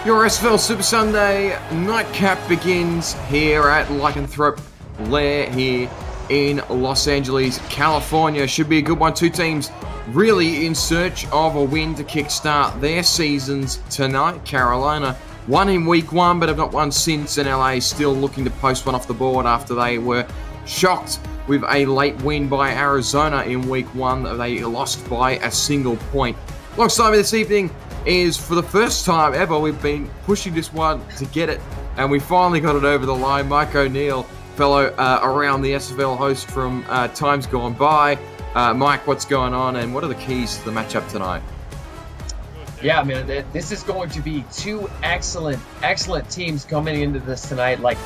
Your SFL Super Sunday nightcap begins here at Lycans Lair here in Los Angeles, California. Should be a good one. Two teams really in search of a win to kickstart their seasons tonight. Carolina won in week one, but have not won since, and LA still looking to post one off the board after they were shocked with a late win by Arizona in week one. They lost by a single point. Alongside me this evening is, for the first time ever, we've been pushing this one to get it, and we finally got it over the line. Mike O'Neill, fellow around the SFL host from times gone by. Mike, what's going on, and what are the keys to the matchup tonight? Yeah, man, this is going to be two excellent teams coming into this tonight. Like,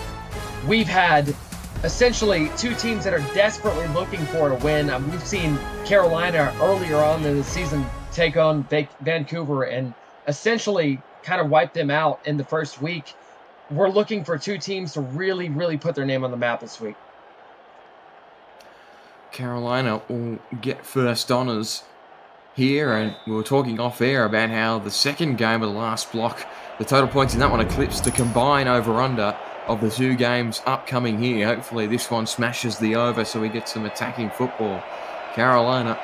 we've had essentially two teams that are desperately looking for a win. We've seen Carolina earlier on in the season take on Vancouver and essentially kind of wipe them out in the first week. We're looking for two teams to really put their name on the map this week. Carolina will get first honors here, and we were talking off air about how the second game of the last block, the total points in that one eclipsed the combined over-under of the two games upcoming here. Hopefully this one smashes the over so we get some attacking football. Carolina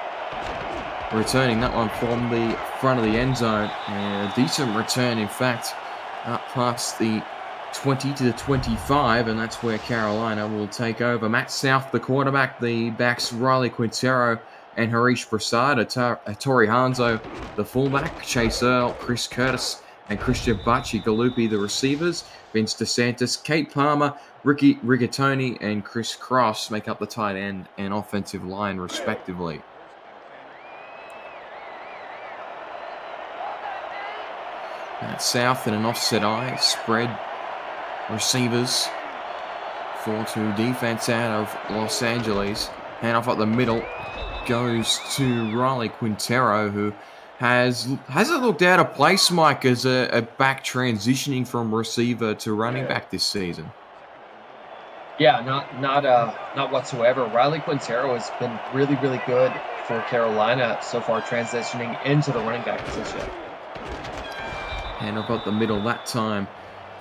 returning that one from the front of the end zone. And a decent return, in fact, up past the 20 to the 25, and that's where Carolina will take over. Matt South, the quarterback, the backs Riley Quintero and Harish Prasad, Tori Hanzo, the fullback, Chase Earl, Chris Curtis, and Christian Bacci Galupi, the receivers, Vince DeSantis, Kate Palmer, Ricky Rigatoni, and Chris Cross make up the tight end and offensive line, respectively. Matt South in an offset eye, spread receivers, 4-2 defense out of Los Angeles. Hand off up the middle goes to Riley Quintero, who hasn't looked out of place, Mike, as a back transitioning from receiver to running back this season. Yeah, not whatsoever. Riley Quintero has been really good for Carolina so far, transitioning into the running back position. Hand off up the middle that time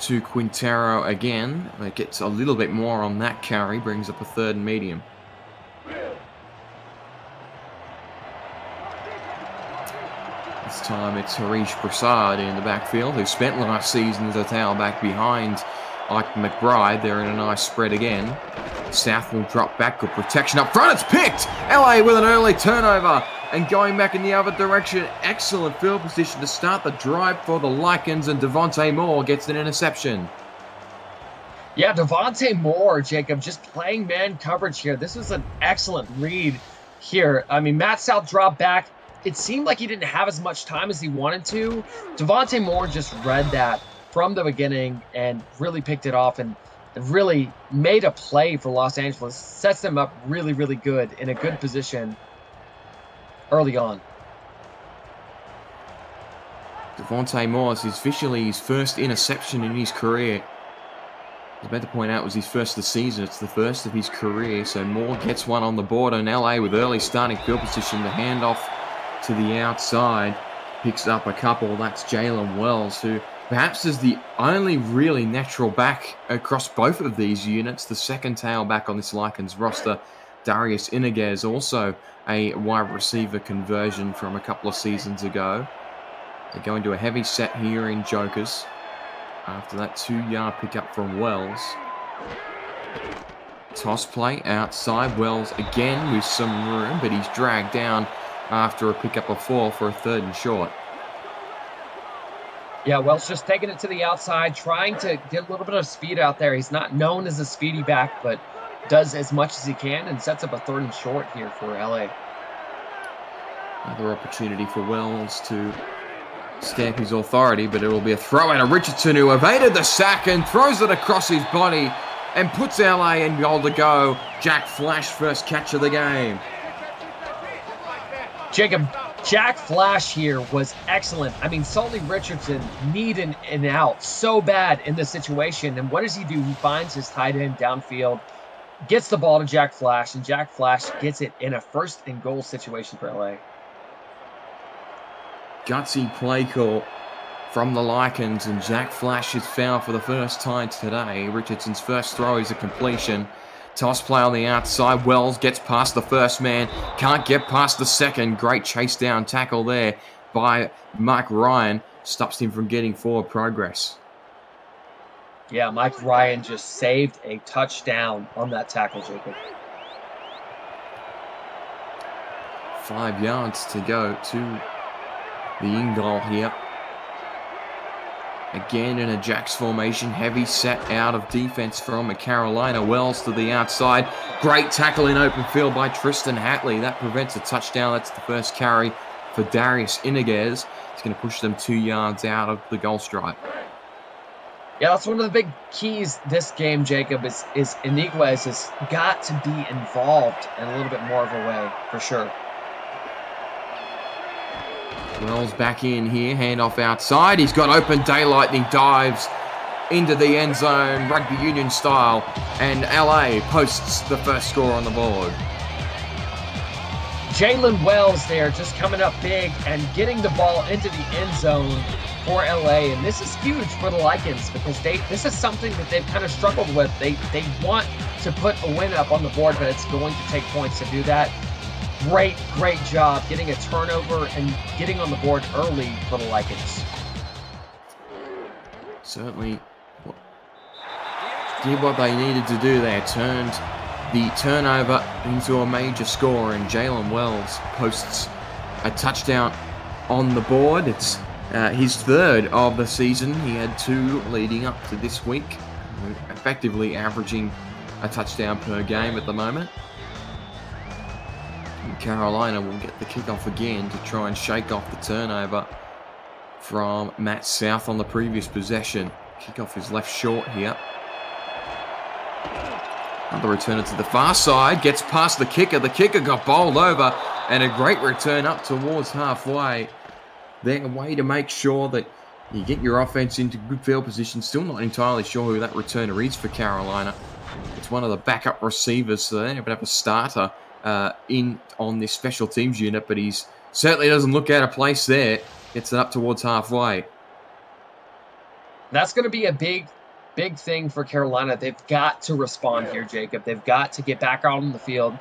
to Quintero again. It gets a little bit more on that carry, brings up a third and medium. This time it's Harish Prasad in the backfield, who spent last season as a tailback behind Ike McBride. They're in a nice spread again. South will drop back, good protection up front. It's picked! LA with an early turnover. And going back in the other direction, excellent field position to start the drive for the Lycans, and Devontae Moore gets an interception. Yeah, Devontae Moore, Jacob, just playing man coverage here. This was an excellent read here. I mean, Matt South dropped back. It seemed like he didn't have as much time as he wanted to. Devontae Moore just read that from the beginning and really picked it off and really made a play for Los Angeles. Sets them up really good in a good position early on. Devontae Moore is officially his first interception in his career. I was about to point out it was his first of the season. It's the first of his career. So Moore gets one on the board, and LA with early starting field position. The handoff to the outside picks up a couple. That's Jalen Wells, who perhaps is the only really natural back across both of these units. The second tailback on this Lycans roster, Darius Iniguez, also a wide receiver conversion from a couple of seasons ago. They go into a heavy set here in Jokers after that 2-yard pickup from Wells. Toss play outside. Wells again with some room, but he's dragged down after a pickup of 4 for a third and short. Yeah, Wells just taking it to the outside, trying to get a little bit of speed out there. He's not known as a speedy back, but does as much as he can and sets up a third and short here for LA. Another opportunity for Wells to stamp his authority, but it will be a throw out of Richardson, who evaded the sack and throws it across his body and puts LA in goal to go. Jack Flash, first catch of the game. Jacob, Jack Flash here was excellent. I mean, Sully Richardson needed an out so bad in this situation. And what does he do? He finds his tight end downfield, gets the ball to Jack Flash, and Jack Flash gets it in a first and goal situation for LA. Gutsy play call from the Lycans, and Jack Flash is fouled for the first time today. Richardson's first throw is a completion. Toss play on the outside. Wells gets past the first man. Can't get past the second. Great chase down tackle there by Mike Ryan. Stops him from getting forward progress. Yeah, Mike Ryan just saved a touchdown on that tackle, Jacob. 5 yards to go to the in-goal here. Again in a Jacks formation, heavy set out of defense from Carolina. Wells to the outside. Great tackle in open field by Tristan Hatley. That prevents a touchdown. That's the first carry for Darius Iniguez. He's going to push them 2 yards out of the goal stripe. Yeah, that's one of the big keys this game, Jacob, is Iniguez has got to be involved in a little bit more of a way, for sure. Wells back in here, handoff outside. He's got open daylight and he dives into the end zone, rugby union style, and LA posts the first score on the board. Jalen Wells there just coming up big and getting the ball into the end zone for LA, and this is huge for the Lycans because this is something that they've kind of struggled with. They want to put a win up on the board, but it's going to take points to do that. Great job getting a turnover and getting on the board early for the Lycans. Certainly did what they needed to do there. Turned the turnover into a major score, and Jalen Wells posts a touchdown on the board. It's his third of the season. He had 2 leading up to this week, effectively averaging a touchdown per game at the moment. And Carolina will get the kickoff again to try and shake off the turnover from Matt South on the previous possession. Kickoff is left short here. Another returner to the far side, gets past the kicker. The kicker got bowled over, and a great return up towards halfway. They're a way to make sure that you get your offense into good field position. Still not entirely sure who that returner is for Carolina. It's one of the backup receivers, so they don't have a starter in on this special teams unit, but he's certainly doesn't look out of place there. Gets it up towards halfway. That's going to be a big thing for Carolina. They've got to respond here, Jacob. They've got to get back out on the field.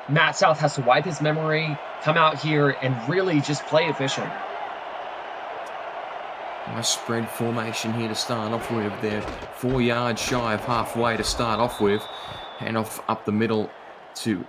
Matt South has to wipe his memory, come out here, and really just play efficient. Nice spread formation here to start off with. They're 4 yards shy of halfway to start off with. Hand off up the middle to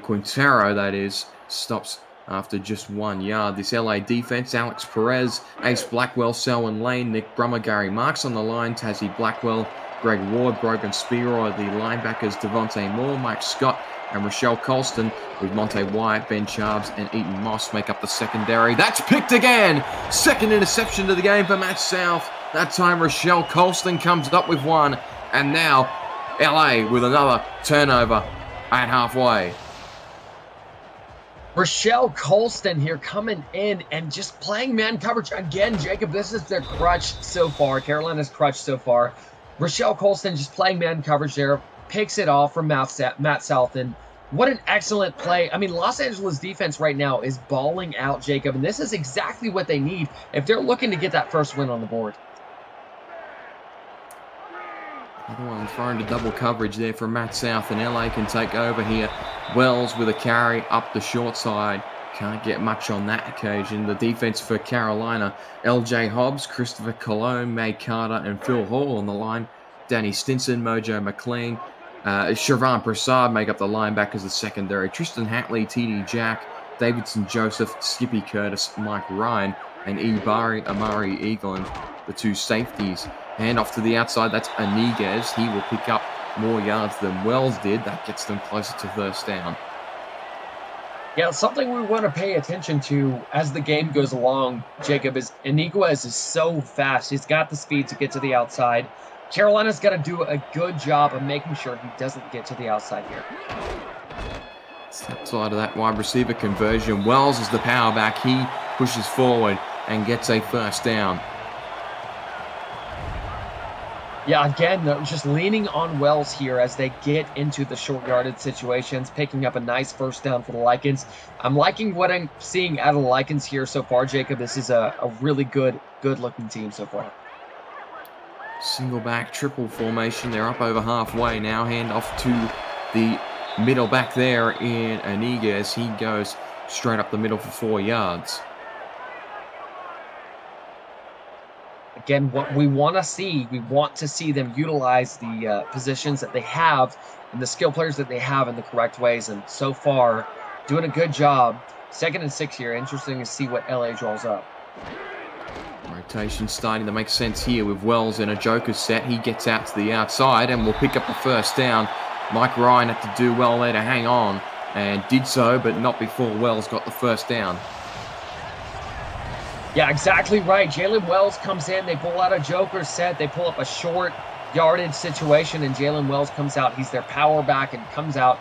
Quintero, that is. Stops after just 1 yard. This LA defense, Alex Perez, Ace Blackwell, Selwyn Lane, Nick Brummer, Gary Marks on the line, Tassie Blackwell, Greg Ward, Brogan Spiro, the linebackers, Devontae Moore, Mike Scott, and Rochelle Colston, with Monte Wyatt, Ben Charbs, and Eaton Moss make up the secondary. That's picked again! Second interception to the game for Matt South. That time Rochelle Colston comes up with one, and now LA with another turnover at halfway. Rochelle Colston here coming in and just playing man coverage again, Jacob. This is their crutch so far, Carolina's crutch so far. Rochelle Colston just playing man coverage there, picks it off from Matt South, and what an excellent play. I mean, Los Angeles defense right now is balling out, Jacob, and this is exactly what they need if they're looking to get that first win on the board. Another one thrown to double coverage there from Matt South, and LA can take over here. Wells with a carry up the short side. Can't get much on that occasion. The defense for Carolina, LJ Hobbs, Christopher Cologne, May Carter, and Phil Hall on the line. Danny Stinson, Mojo McLean, Siobhan Prasad make up the linebackers, the secondary. Tristan Hatley, TD Jack, Davidson Joseph, Skippy Curtis, Mike Ryan, and Amari Eaglin, the 2 safeties. Hand off to the outside, that's Iniguez. He will pick up more yards than Wells did. That gets them closer to first down. Yeah, something we want to pay attention to as the game goes along, Jacob, is Iniguez is so fast. He's got the speed to get to the outside. Carolina's got to do a good job of making sure he doesn't get to the outside here. Outside of that wide receiver conversion, Wells is the power back. He pushes forward and gets a first down. Yeah, again, they're just leaning on Wells here as they get into the short yardage situations, picking up a nice first down for the Lycans. I'm liking what I'm seeing out of the Lycans here so far, Jacob. This is a really good-looking team so far. Single back, triple formation. They're up over halfway now. Hand off to the middle back there in Aniga as he goes straight up the middle for 4 yards. Again, what we want to see them utilize the positions that they have and the skill players that they have in the correct ways. And so far, doing a good job. 2nd and 6 here. Interesting to see what LA draws up. Rotation starting to make sense here with Wells in a joker set. He gets out to the outside and will pick up the first down. Mike Ryan had to do well there to hang on and did so, but not before Wells got the first down. Yeah, exactly right. Jalen Wells comes in. They pull out a joker set. They pull up a short yardage situation, and Jalen Wells comes out. He's their power back and comes out,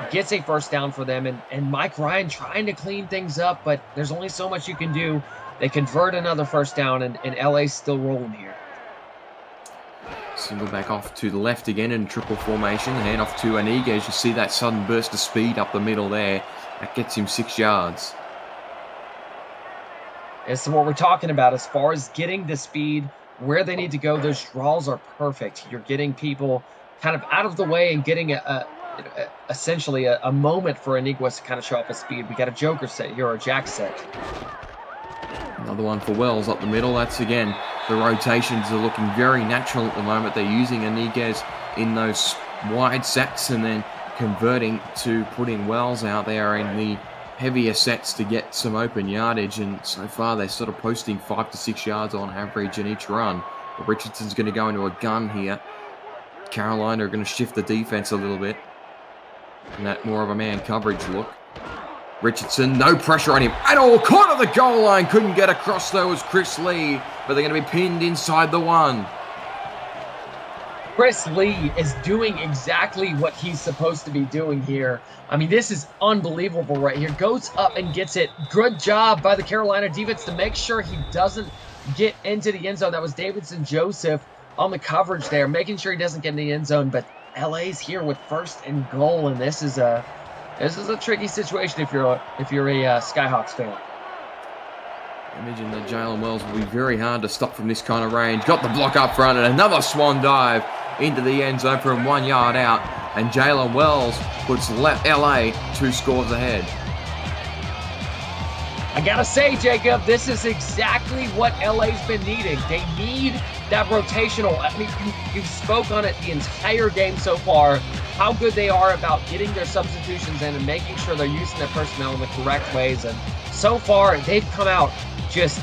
gets a first down for them. And Mike Ryan trying to clean things up, but there's only so much you can do. They convert another first down, and LA's still rolling here. Single back off to the left again in triple formation. Hand off to Aniga as you see that sudden burst of speed up the middle there. That gets him 6 yards. As to what we're talking about as far as getting the speed where they need to go, those draws are perfect. You're getting people kind of out of the way and getting essentially a moment for Aniguas to kind of show off his speed. We got a joker set here or a jack set. Another one for Wells up the middle. That's again, the rotations are looking very natural at the moment. They're using Aniguez in those wide sets and then converting to putting Wells out there in the heavier sets to get some open yardage, and so far they're sort of posting 5 to 6 yards on average in each run. But Richardson's going to go into a gun here. Carolina are going to shift the defense a little bit and that more of a man coverage look. Richardson, no pressure on him at all. Caught at the goal line, couldn't get across though was Chris Lee, but they're going to be pinned inside the 1. Chris Lee is doing exactly what he's supposed to be doing here. I mean, this is unbelievable right here. Goes up and gets it. Good job by the Carolina defense to make sure he doesn't get into the end zone. That was Davidson Joseph on the coverage there, making sure he doesn't get in the end zone. But LA's here with 1st and goal, and this is a tricky situation if you're a Skyhawks fan. Imagine that Jalen Wells will be very hard to stop from this kind of range. Got the block up front and another swan dive into the end zone from 1 yard out. And Jalen Wells puts LA 2 scores ahead. I gotta say, Jacob, this is exactly what LA's been needing. They need that rotational. I mean, you spoke on it the entire game so far, how good they are about getting their substitutions in and making sure they're using their personnel in the correct ways. And so far, they've come out just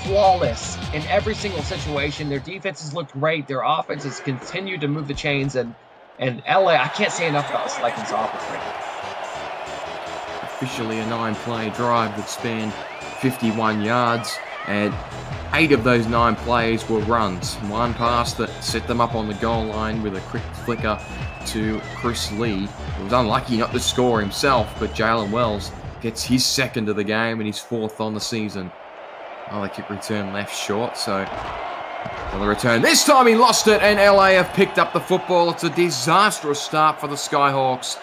flawless in every single situation. Their defenses looked great. Their offenses continued to move the chains. And LA, I can't say enough about this Lycans offense right now. Officially a 9-play drive that spanned 51 yards, and 8 of those 9 plays were runs. One pass that set them up on the goal line with a quick flicker to Chris Lee. He was unlucky not to score himself, but Jalen Wells gets his 2nd of the game and his 4th on the season. The kick return left short, so another return. This time he lost it, and LA have picked up the football. It's a disastrous start for the Skyhawks,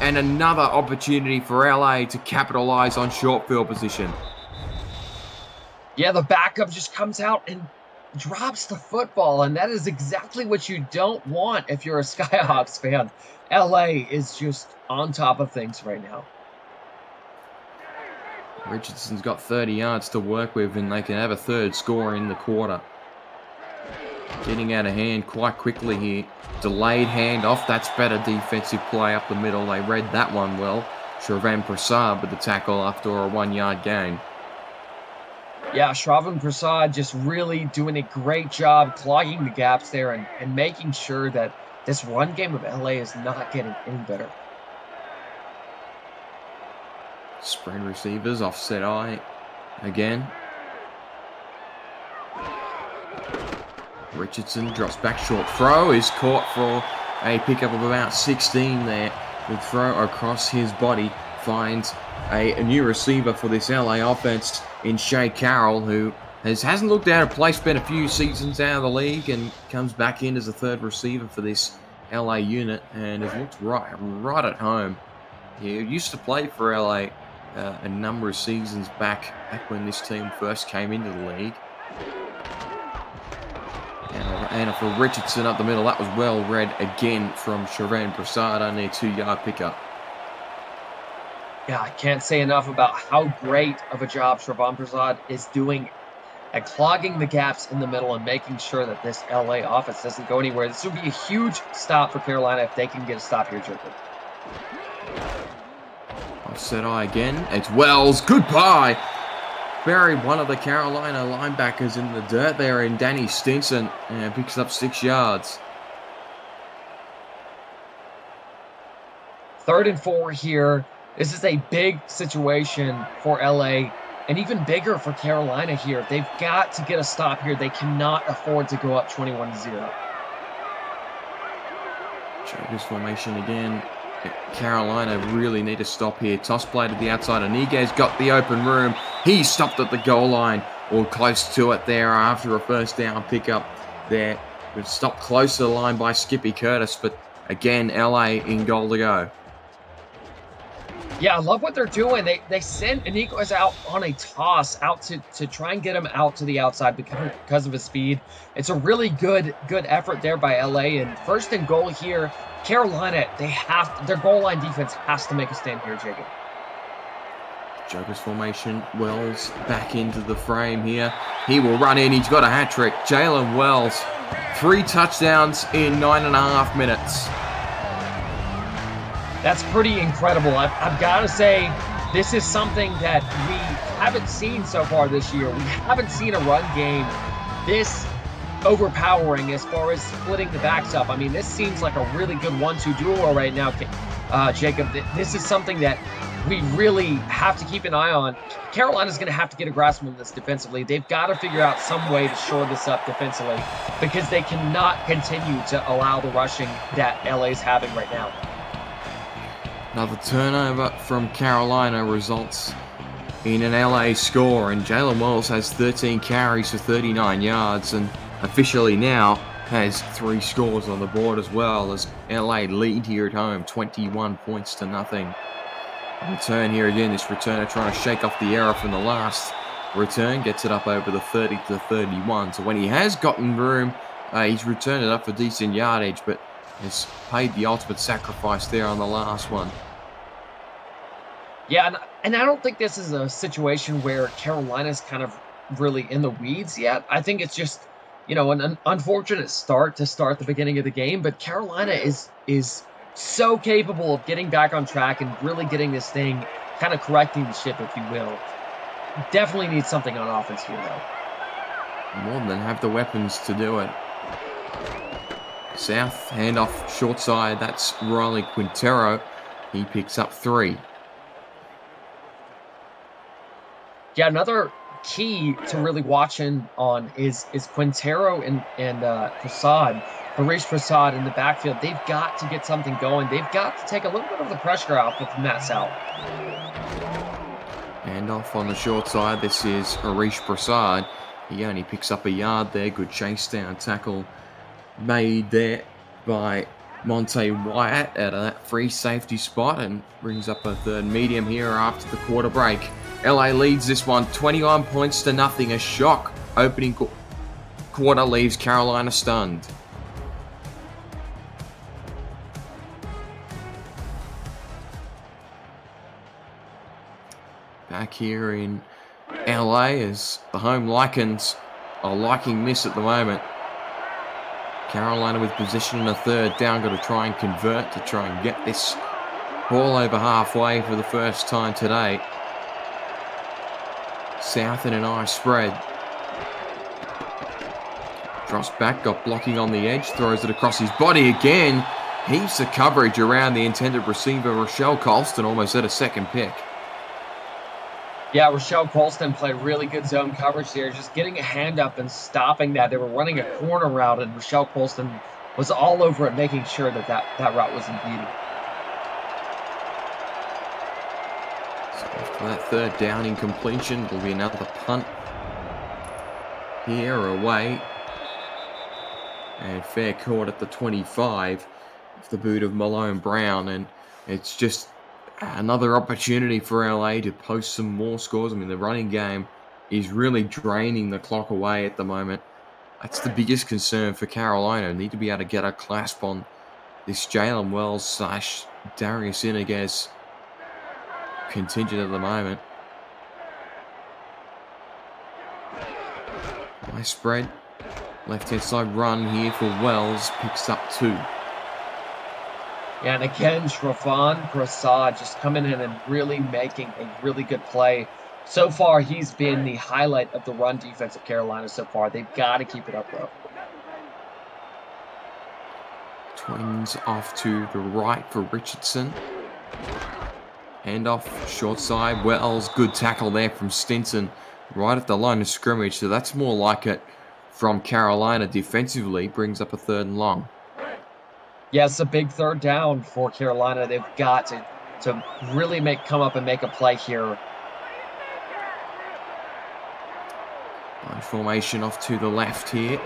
and another opportunity for LA to capitalize on short field position. Yeah, the backup just comes out and drops the football, and that is exactly what you don't want if you're a Skyhawks fan. LA is just on top of things right now. Richardson's got 30 yards to work with, and they can have a 3rd score in the quarter. Getting out of hand quite quickly here. Delayed handoff. That's better defensive play up the middle. They read that one well. Shravan Prasad with the tackle after a 1-yard gain. Yeah, Shravan Prasad just really doing a great job clogging the gaps there and making sure that this run game of LA is not getting any better. Spread receivers, offset eye again. Richardson drops back, short throw is caught for a pickup of about 16 there. The throw across his body finds a new receiver for this LA offense in Shea Carroll, who hasn't looked out of place, spent a few seasons out of the league, and comes back in as a third receiver for this LA unit, and has looked right at home. He used to play for LA a number of seasons back when this team first came into the league. And for Richardson up the middle, that was well read again from Sharon Prasad, only a 2-yard pickup. Yeah, I can't say enough about how great of a job Shravan Prasad is doing at clogging the gaps in the middle and making sure that this LA offense doesn't go anywhere. This would be a huge stop for Carolina if they can get a stop here, Jacob. Offset eye again. It's Wells. Goodbye. Buried one of the Carolina linebackers in the dirt there in Danny Stinson, and picks up 6 yards. 3rd and 4 here. This is a big situation for LA, and even bigger for Carolina here. They've got to get a stop here. They cannot afford to go up 21-0. Chokers formation again. Carolina really need to stop here. Toss play to the outside. Iniguez got the open room. He stopped at the goal line, or close to it there after a first down pickup there. It stopped close to the line by Skippy Curtis, but again, LA in goal to go. Yeah, I love what they're doing. They send Iniguez out on a toss out to try and get him out to the outside because of his speed. It's a really good effort there by LA. And 1st and goal here, Carolina, their goal line defense has to make a stand here, Jacob. Jokers formation. Wells back into the frame here. He will run in. He's got a hat trick. Jalen Wells, 3 touchdowns in 9.5 minutes. That's pretty incredible. I've got to say, this is something that we haven't seen so far this year. We haven't seen a run game this overpowering as far as splitting the backs up. I mean, this seems like a really good 1-2 duo right now, Jacob. This is something that we really have to keep an eye on. Carolina's going to have to get a grasp on this defensively. They've got to figure out some way to shore this up defensively, because they cannot continue to allow the rushing that LA's having right now. Another turnover from Carolina results in an LA score, and Jalen Wells has 13 carries for 39 yards, and officially now has 3 scores on the board as well, as LA lead here at home, 21 points to nothing. Return here again, this returner trying to shake off the error from the last return, gets it up over the 30 to 31. So when he has gotten room, he's returned it up for decent yardage, but has paid the ultimate sacrifice there on the last one. Yeah, and I don't think this is a situation where Carolina's kind of really in the weeds yet. I think it's just, an unfortunate start to start the beginning of the game, but Carolina is so capable of getting back on track and really getting this thing, kind of correcting the ship, if you will. Definitely needs something on offense here, though. More than have the weapons to do it. South, handoff short side. That's Riley Quintero. He picks up 3. Yeah, another key to really watching on is Quintero and Prasad, Harish Prasad in the backfield. They've got to get something going. They've got to take a little bit of the pressure out with Matt South. Handoff on the short side. This is Harish Prasad. He only picks up a yard there. Good chase down tackle made there by Monte Wyatt out of that free safety spot, and brings up a 3rd medium here after the quarter break. LA leads this one 21 points to nothing. A shock opening quarter leaves Carolina stunned. Back here in LA as the home Lycans are liking this at the moment. Carolina with position in a 3rd down, got to try and convert to try and get this ball over halfway for the first time today. South in an eye spread. Drops back, got blocking on the edge, throws it across his body again. Heaps of coverage around the intended receiver, Rochelle Colston, almost at a 2nd pick. Yeah, Rochelle Colston played really good zone coverage there, just getting a hand up and stopping that. They were running a corner route, and Rochelle Colston was all over it, making sure that route was impeded. So after that 3rd down incompletion, it'll be another punt. here away. And fair caught at the 25 off the boot of Malone Brown. And it's just another opportunity for LA to post some more scores. I mean, the running game is really draining the clock away at the moment. That's the biggest concern for Carolina. Need to be able to get a clasp on this Jalen Wells / Darius Iniguez contingent at the moment. Nice spread. Left-hand side run here for Wells. Picks up 2. Yeah, and again, Shravan Prasad just coming in and really making a really good play. So far, he's been the highlight of the run defense of Carolina so far. They've got to keep it up, though. Twins off to the right for Richardson. Hand off, short side. Wells, good tackle there from Stinson. Right at the line of scrimmage. So that's more like it from Carolina defensively. Brings up a 3rd and long. Yeah, it's a big 3rd down for Carolina. They've got to really come up and make a play here. Line formation off to the left here.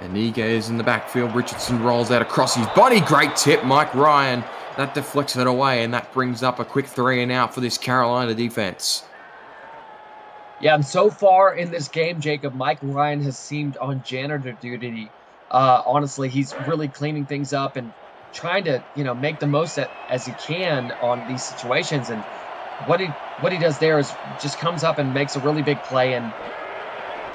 Iniguez in the backfield. Richardson rolls out across his body. Great tip, Mike Ryan. That deflects it away, and that brings up a quick 3 and out for this Carolina defense. Yeah, and so far in this game, Jacob, Mike Ryan has seemed on janitor duty. Honestly, he's really cleaning things up and trying to, make the most as he can on these situations. And what he does there is just comes up and makes a really big play and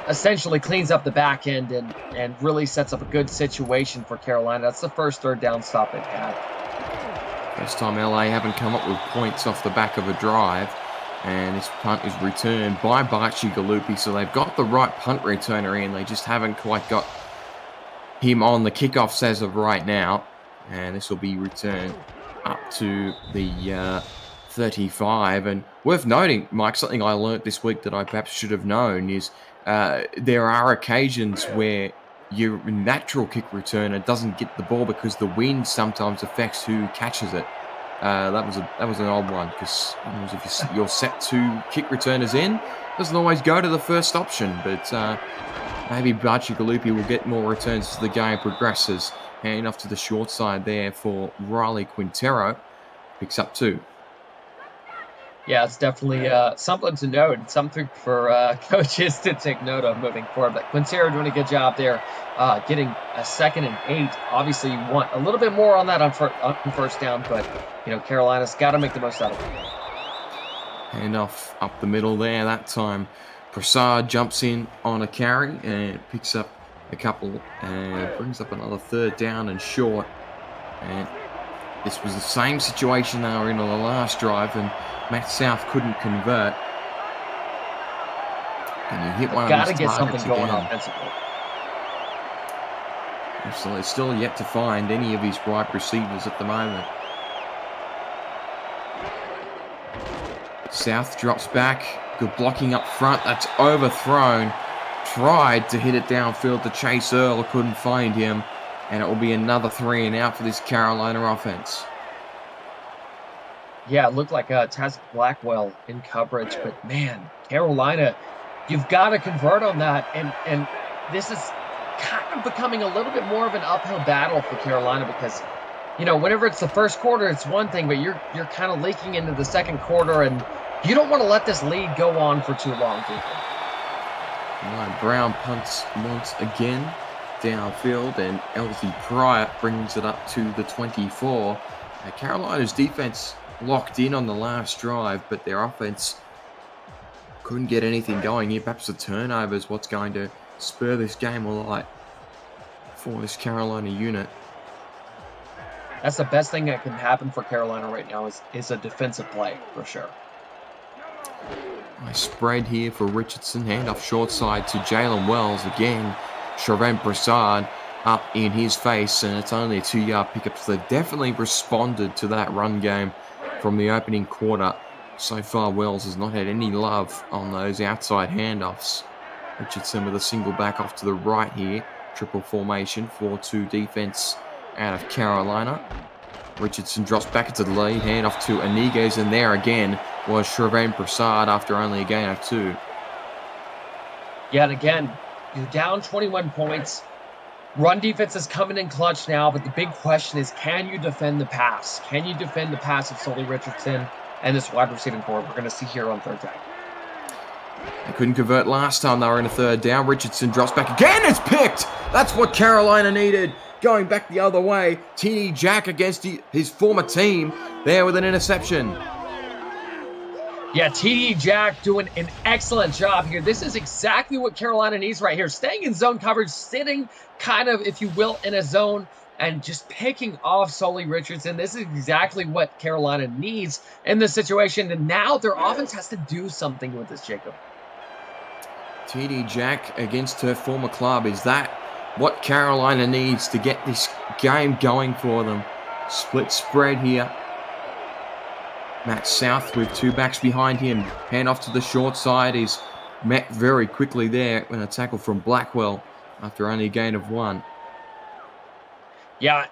essentially cleans up the back end and really sets up a good situation for Carolina. That's the first 3rd down stop they've had. First time LA haven't come up with points off the back of a drive. And this punt is returned by Barchi Galupi. So they've got the right punt returner in. They just haven't quite got him on the kickoffs as of right now. And this will be returned up to the 35. And worth noting, Mike, something I learnt this week that I perhaps should have known is there are occasions where your natural kick returner doesn't get the ball because the wind sometimes affects who catches it. That was an odd one because if you're set 2 kick returners in, doesn't always go to the first option. But maybe Barchi Galupi will get more returns as the game progresses. Handing off to the short side there for Riley Quintero. Picks up 2. Yeah, it's definitely something to note, something for coaches to take note of moving forward. But Quintero doing a good job there, getting a 2nd and 8. Obviously, you want a little bit more on that on first down, but Carolina's got to make the most out of it. Hand off up the middle there. That time, Prasad jumps in on a carry and picks up a couple and brings up another 3rd down and short. And this was the same situation they were in on the last drive, and Matt South couldn't convert. And he hit one of his targets again. Got to get something going offensively. So still yet to find any of his wide receivers at the moment. South drops back. Good blocking up front. That's overthrown. Tried to hit it downfield to Chase Earl. Couldn't find him. And it will be another 3 and out for this Carolina offense. Yeah, it looked like Taz Blackwell in coverage. But, man, Carolina, you've got to convert on that. And this is kind of becoming a little bit more of an uphill battle for Carolina because, whenever it's the first quarter, it's one thing. But you're kind of leaking into the second quarter. And you don't want to let this lead go on for too long, do you? Right, Brown punts once again downfield, and Elsie Pryor brings it up to the 24. Carolina's defense locked in on the last drive, but their offense couldn't get anything going here. Perhaps the turnover is what's going to spur this game alight for this Carolina unit. That's the best thing that can happen for Carolina right now is a defensive play, for sure. Nice spread here for Richardson. Handoff short side to Jalen Wells again. Shravan Prasad up in his face, and it's only a 2-yard pickup. So they've definitely responded to that run game from the opening quarter. So far, Wells has not had any love on those outside handoffs. Richardson with a single back off to the right here. Triple formation, 4-2 defense out of Carolina. Richardson drops back into the lead. Handoff to Iniguez, and there again was Shravan Prasad after only a gain of 2. Yeah, and again, you're down 21 points. Run defense is coming in clutch now, but the big question is, can you defend the pass? Can you defend the pass of Sully Richardson and this wide receiving core we're going to see here on third down? They couldn't convert last time they were in a third down. Richardson drops back again. It's picked. That's what Carolina needed. Going back the other way. TD Jack against his former team there with an interception. Yeah, TD Jack doing an excellent job here. This is exactly what Carolina needs right here. Staying in zone coverage, sitting kind of, if you will, in a zone and just picking off Sully Richardson. This is exactly what Carolina needs in this situation. And now their offense has to do something with this, Jacob. TD Jack against her former club. Is that what Carolina needs to get this game going for them? Split spread here. Matt South with two backs behind him. Hand off to the short side. He's met very quickly there when a tackle from Blackwell after only a gain of 1. Yeah,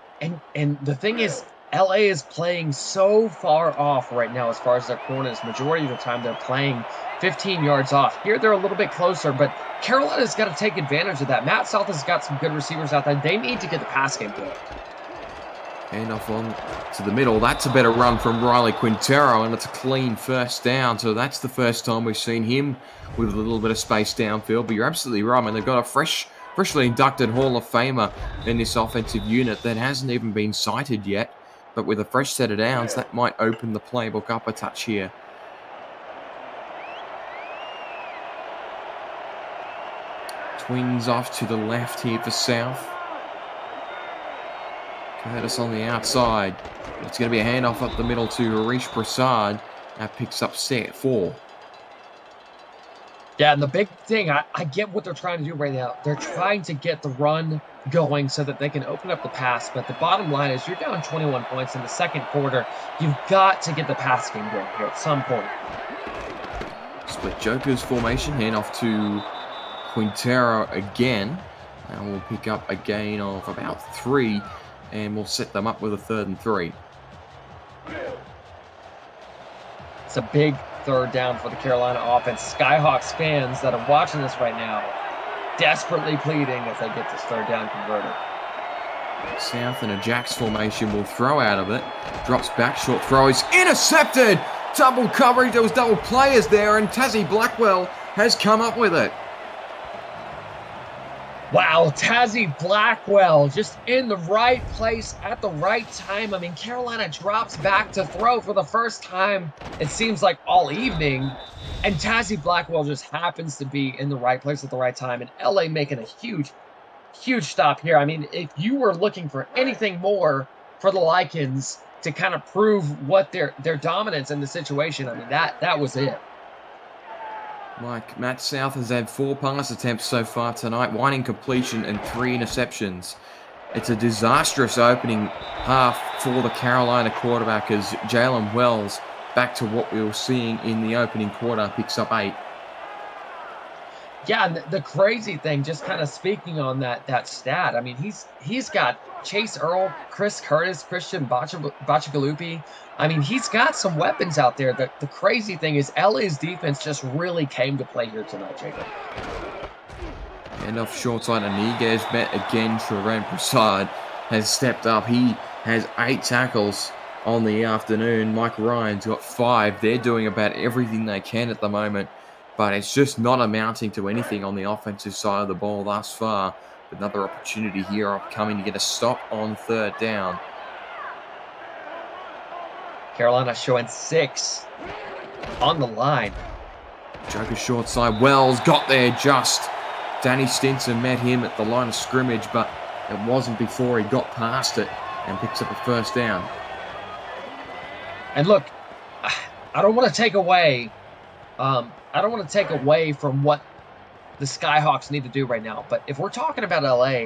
and the thing is, LA is playing so far off right now as far as their corners. Majority of the time, they're playing 15 yards off. Here, they're a little bit closer, but Carolina's got to take advantage of that. Matt South has got some good receivers out there. They need to get the pass game going. Hand off on to the middle. That's a better run from Riley Quintero, and it's a clean first down. So that's the first time we've seen him with a little bit of space downfield. But you're absolutely right, man. They've got a freshly inducted Hall of Famer in this offensive unit that hasn't even been cited yet. But with a fresh set of downs, that might open the playbook up a touch here. Twins off to the left here for South. Curtis on the outside. It's going to be a handoff up the middle to Harish Prasad. That picks up set 4. Yeah, and the big thing, I get what they're trying to do right now. They're trying to get the run going so that they can open up the pass. But the bottom line is you're down 21 points in the second quarter. You've got to get the pass game going here at some point. Split Jokers formation. Handoff to Quintero again. And we'll pick up a gain of about 3. And we'll set them up with a 3rd and 3. It's a big third down for the Carolina offense. Skyhawks fans that are watching this right now desperately pleading as they get this third down converted. South in a Jacks formation will throw out of it. Drops back, short throw is intercepted. Double coverage, there was double players there, and Tazzy Blackwell has come up with it. Wow, Tazzy Blackwell just in the right place at the right time. I mean, Carolina drops back to throw for the first time, it seems like, all evening. And Tazzy Blackwell just happens to be in the right place at the right time. And LA making a huge, huge stop here. I mean, if you were looking for anything more for the Lycans to kind of prove what their dominance in the situation, I mean, that was it. Like Matt South has had 4 pass attempts so far tonight, 1 incompletion and 3 interceptions. It's a disastrous opening half for the Carolina quarterback as Jalen Wells, back to what we were seeing in the opening quarter, picks up 8. Yeah, and the crazy thing, just kind of speaking on that stat, I mean, he's got Chase Earl, Chris Curtis, Christian Bachagalupi. I mean, he's got some weapons out there. The crazy thing is LA's defense just really came to play here tonight, Jacob. And off short side, Aniguez met again. Trevor Prasad has stepped up. He has 8 tackles on the afternoon. Mike Ryan's got 5. They're doing about everything they can at the moment, but it's just not amounting to anything on the offensive side of the ball thus far. Another opportunity here upcoming to get a stop on 3rd down. Carolina showing 6 on the line. Joker short side. Wells got there just. Danny Stinson met him at the line of scrimmage, but it wasn't before he got past it and picks up a 1st down. And look, I don't want to take away from what the Skyhawks need to do right now. But if we're talking about LA,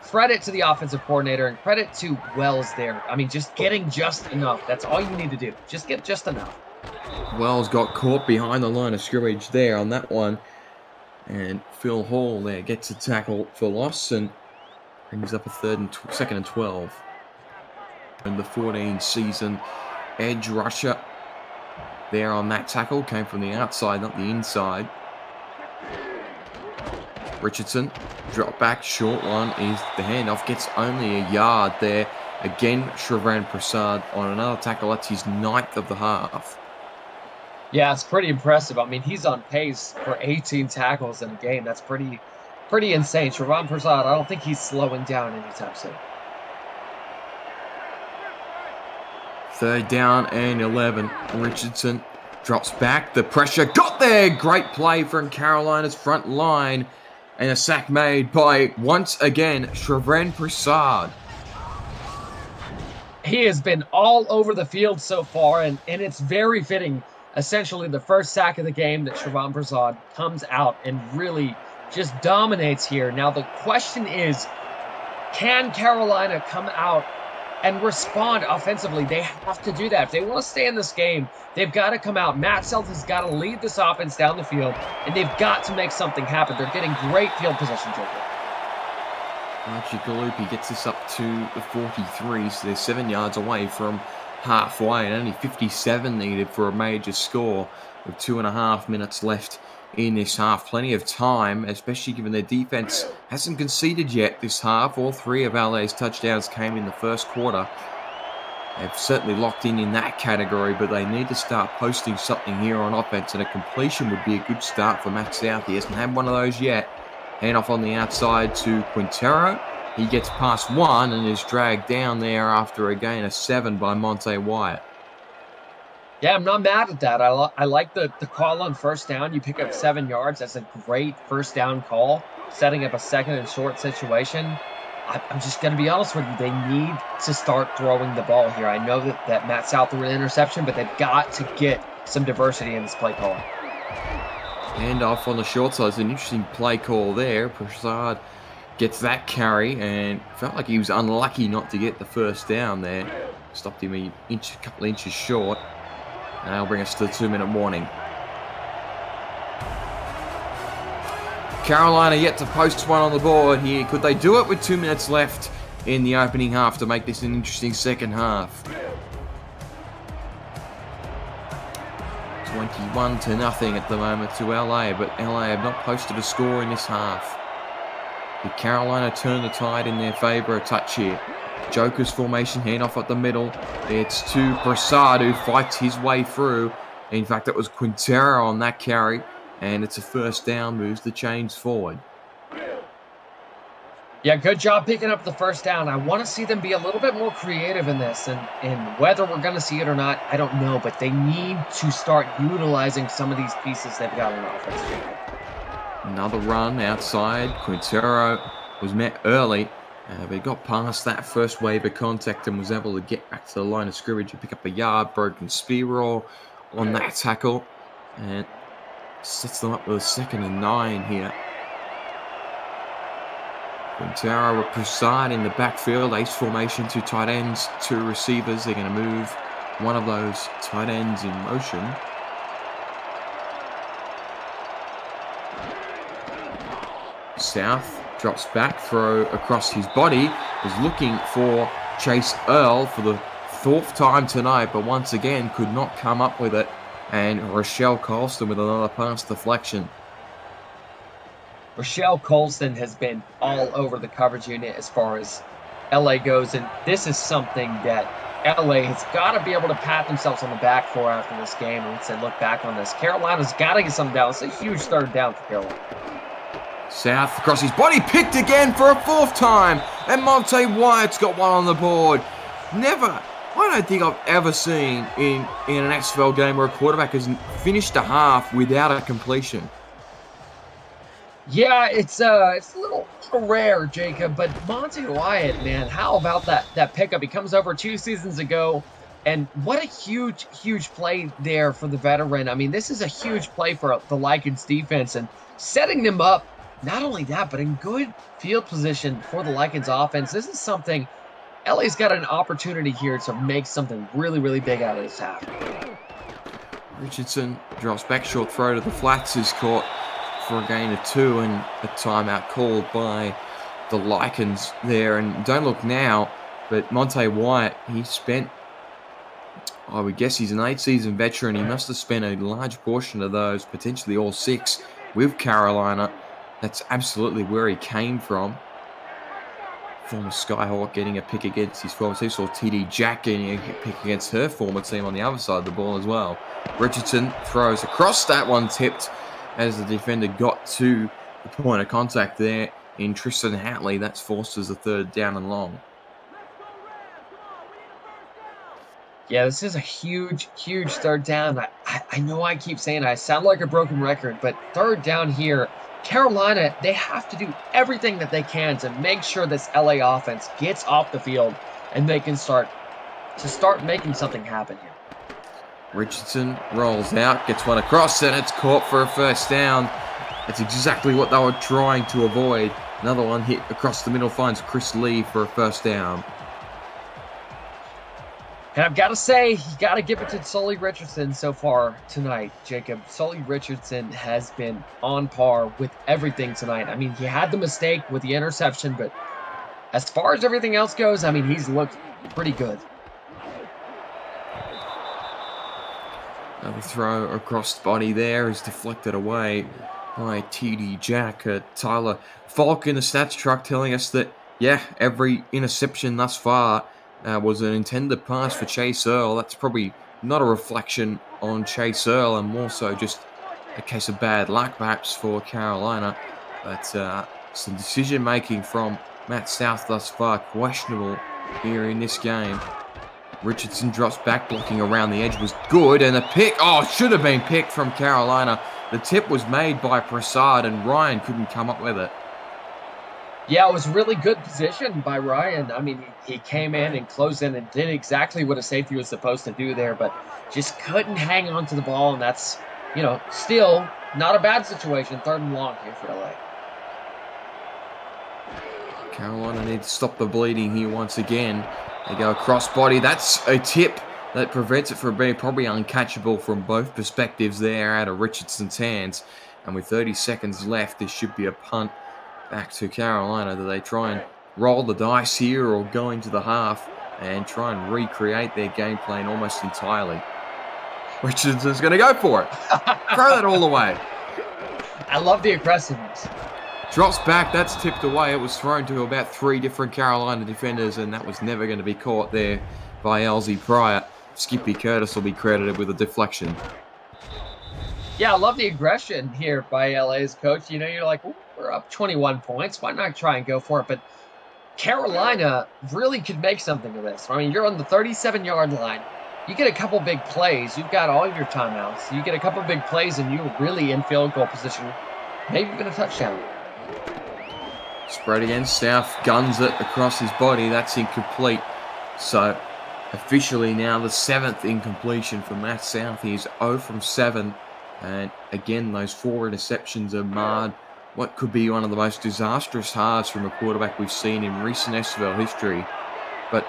credit to the offensive coordinator and credit to Wells there. I mean, just getting just enough. That's all you need to do. Just get just enough. Wells got caught behind the line of scrimmage there on that one. And Phil Hall there gets a tackle for loss and brings up a 2nd and 12. In the 14 season, edge rusher there on that tackle. Came from the outside, not the inside. Richardson, drop back, short one is the handoff, gets only a yard there. Again, Shrivan Prasad on another tackle. That's his 9th of the half. Yeah, it's pretty impressive. I mean, he's on pace for 18 tackles in a game. That's pretty insane. Shrivan Prasad, I don't think he's slowing down anytime soon. 3rd down and 11. Richardson drops back. The pressure got there. Great play from Carolina's front line. And a sack made by, once again, Shrivan Prasad. He has been all over the field so far, and it's very fitting. Essentially, the first sack of the game that Shrivan Prasad comes out and really just dominates here. Now, the question is, can Carolina come out and respond offensively? They have to do that. If they want to stay in this game, they've got to come out. Matt Self has got to lead this offense down the field, and they've got to make something happen. They're getting great field position, Jacob. Archie Galupi gets this up to the 43, so they're 7 yards away from halfway, and only 57 needed for a major score with 2.5 minutes left in this half. Plenty of time, especially given their defense hasn't conceded yet this half. All 3 of LA's touchdowns came in the first quarter. They've certainly locked in that category, but they need to start posting something here on offense, and a completion would be a good start for Matt South. He hasn't had one of those yet. Handoff on the outside to Quintero. He gets past one and is dragged down there after a gain of 7 by Monte Wyatt. Yeah, I'm not mad at that. I like the call on first down. You pick up 7 yards. That's a great first down call, setting up a 2nd and short situation. I'm just going to be honest with you. They need to start throwing the ball here. I know that Matt South threw an interception, but they've got to get some diversity in this play call. Handoff on the short side. It's an interesting play call there. Prasad gets that carry and felt like he was unlucky not to get the first down there. Stopped him a couple of inches short. And that'll bring us to the 2-minute warning. Carolina yet to post one on the board here. Could they do it with 2 minutes left in the opening half to make this an interesting second half? 21-0 at the moment to LA, but LA have not posted a score in this half. Did Carolina turn the tide in their favour a touch here? Joker's formation, handoff at the middle. It's to Prasad, who fights his way through. In fact, it was Quintero on that carry, and it's a first down, moves the chains forward. Yeah, good job picking up the first down. I want to see them be a little bit more creative in this, and whether we're going to see it or not, I don't know, but they need to start utilizing some of these pieces they've got on offense. Another run outside. Quintero was met early, but he got past that first wave of contact and was able to get back to the line of scrimmage and pick up a yard. Broken spear roll on that tackle, and sets them up with a 2nd and 9 here. Quintero with Prasad in the backfield. Ace formation, 2 tight ends, 2 receivers. They're going to move one of those tight ends in motion. South drops back, throw across his body. Was looking for Chase Earl for the 4th time tonight, but once again could not come up with it. And Rochelle Colston with another pass deflection. Rochelle Colston has been all over the coverage unit as far as LA goes, and this is something that LA has got to be able to pat themselves on the back for after this game and say, look back on this. Carolina's got to get something down. It's a huge 3rd down for Carolina. South across his body, picked again for a 4th time, and Monte Wyatt's got one on the board. I don't think I've ever seen in an SFL game where a quarterback has finished a half without a completion. Yeah, it's a little rare, Jacob, but Monte Wyatt, man, how about that pickup? He comes over 2 seasons ago, and what a huge play there for the veteran. I mean, this is a huge play for the Lycans defense, and setting them up, not only that, but in good field position for the Lycans offense. This is something, LA's got an opportunity here to make something really big out of this half. Richardson drops back, short throw to the flats is caught for a gain of 2, and a timeout called by the Lycans there. And don't look now, but Monte Wyatt, he spent, I would guess he's an 8-season veteran. He must have spent a large portion of those, potentially all 6, with Carolina. That's absolutely where he came from. Former Skyhawk getting a pick against his former team. Saw TD Jack getting a pick against her former team on the other side of the ball as well. Richardson throws across, that one tipped as the defender got to the point of contact there in Tristan Hatley. That's forced as a third down and long. Yeah, this is a huge, huge third down. I know I keep saying I sound like a broken record, but third down here, Carolina, they have to do everything that they can to make sure this LA offense gets off the field and they can start making something happen here. Richardson rolls out, gets one across, and it's caught for a first down. That's exactly what they were trying to avoid. Another one hit across the middle, finds Chris Lee for a first down. And I've got to say, you got to give it to Sully Richardson so far tonight, Jacob. Sully Richardson has been on par with everything tonight. I mean, he had the mistake with the interception, but as far as everything else goes, I mean, he's looked pretty good. Another throw across the body there is deflected away by TD Jack. Tyler Falk in the stats truck telling us that, yeah, every interception thus far was an intended pass for Chase Earl. That's probably not a reflection on Chase Earl and more so just a case of bad luck perhaps for Carolina. But some decision making from Matt South thus far questionable here in this game. Richardson drops back, blocking around the edge was good, and a pick, should have been picked from Carolina. The tip was made by Prasad and Ryan couldn't come up with it. Yeah, it was really good position by Ryan. I mean, he came in and closed in and did exactly what a safety was supposed to do there, but just couldn't hang on to the ball, and that's, still not a bad situation. Third and long here for LA. Carolina needs to stop the bleeding here once again. They go across body. That's a tip that prevents it from being probably uncatchable from both perspectives there out of Richardson's hands. And with 30 seconds left, this should be a punt back to Carolina. Do they try and roll the dice here or go into the half and try and recreate their game plan almost entirely? Richardson's going to go for it. Throw that all the way. I love the aggressiveness. Drops back, that's tipped away. It was thrown to about 3 different Carolina defenders, and that was never going to be caught there by Elsie Pryor. Skippy Curtis will be credited with a deflection. Yeah, I love the aggression here by LA's coach. You're like, we're up 21 points. Why not try and go for it? But Carolina really could make something of this. I mean, you're on the 37-yard line. You get a couple big plays. You've got all your timeouts. You get a couple big plays, and you're really in field goal position. Maybe even a touchdown. Spread against South, guns it across his body. That's incomplete. So, officially now the 7th incompletion for Matt South. He's 0 from 7. And again, those 4 interceptions are marred what could be one of the most disastrous halves from a quarterback we've seen in recent SFL history. But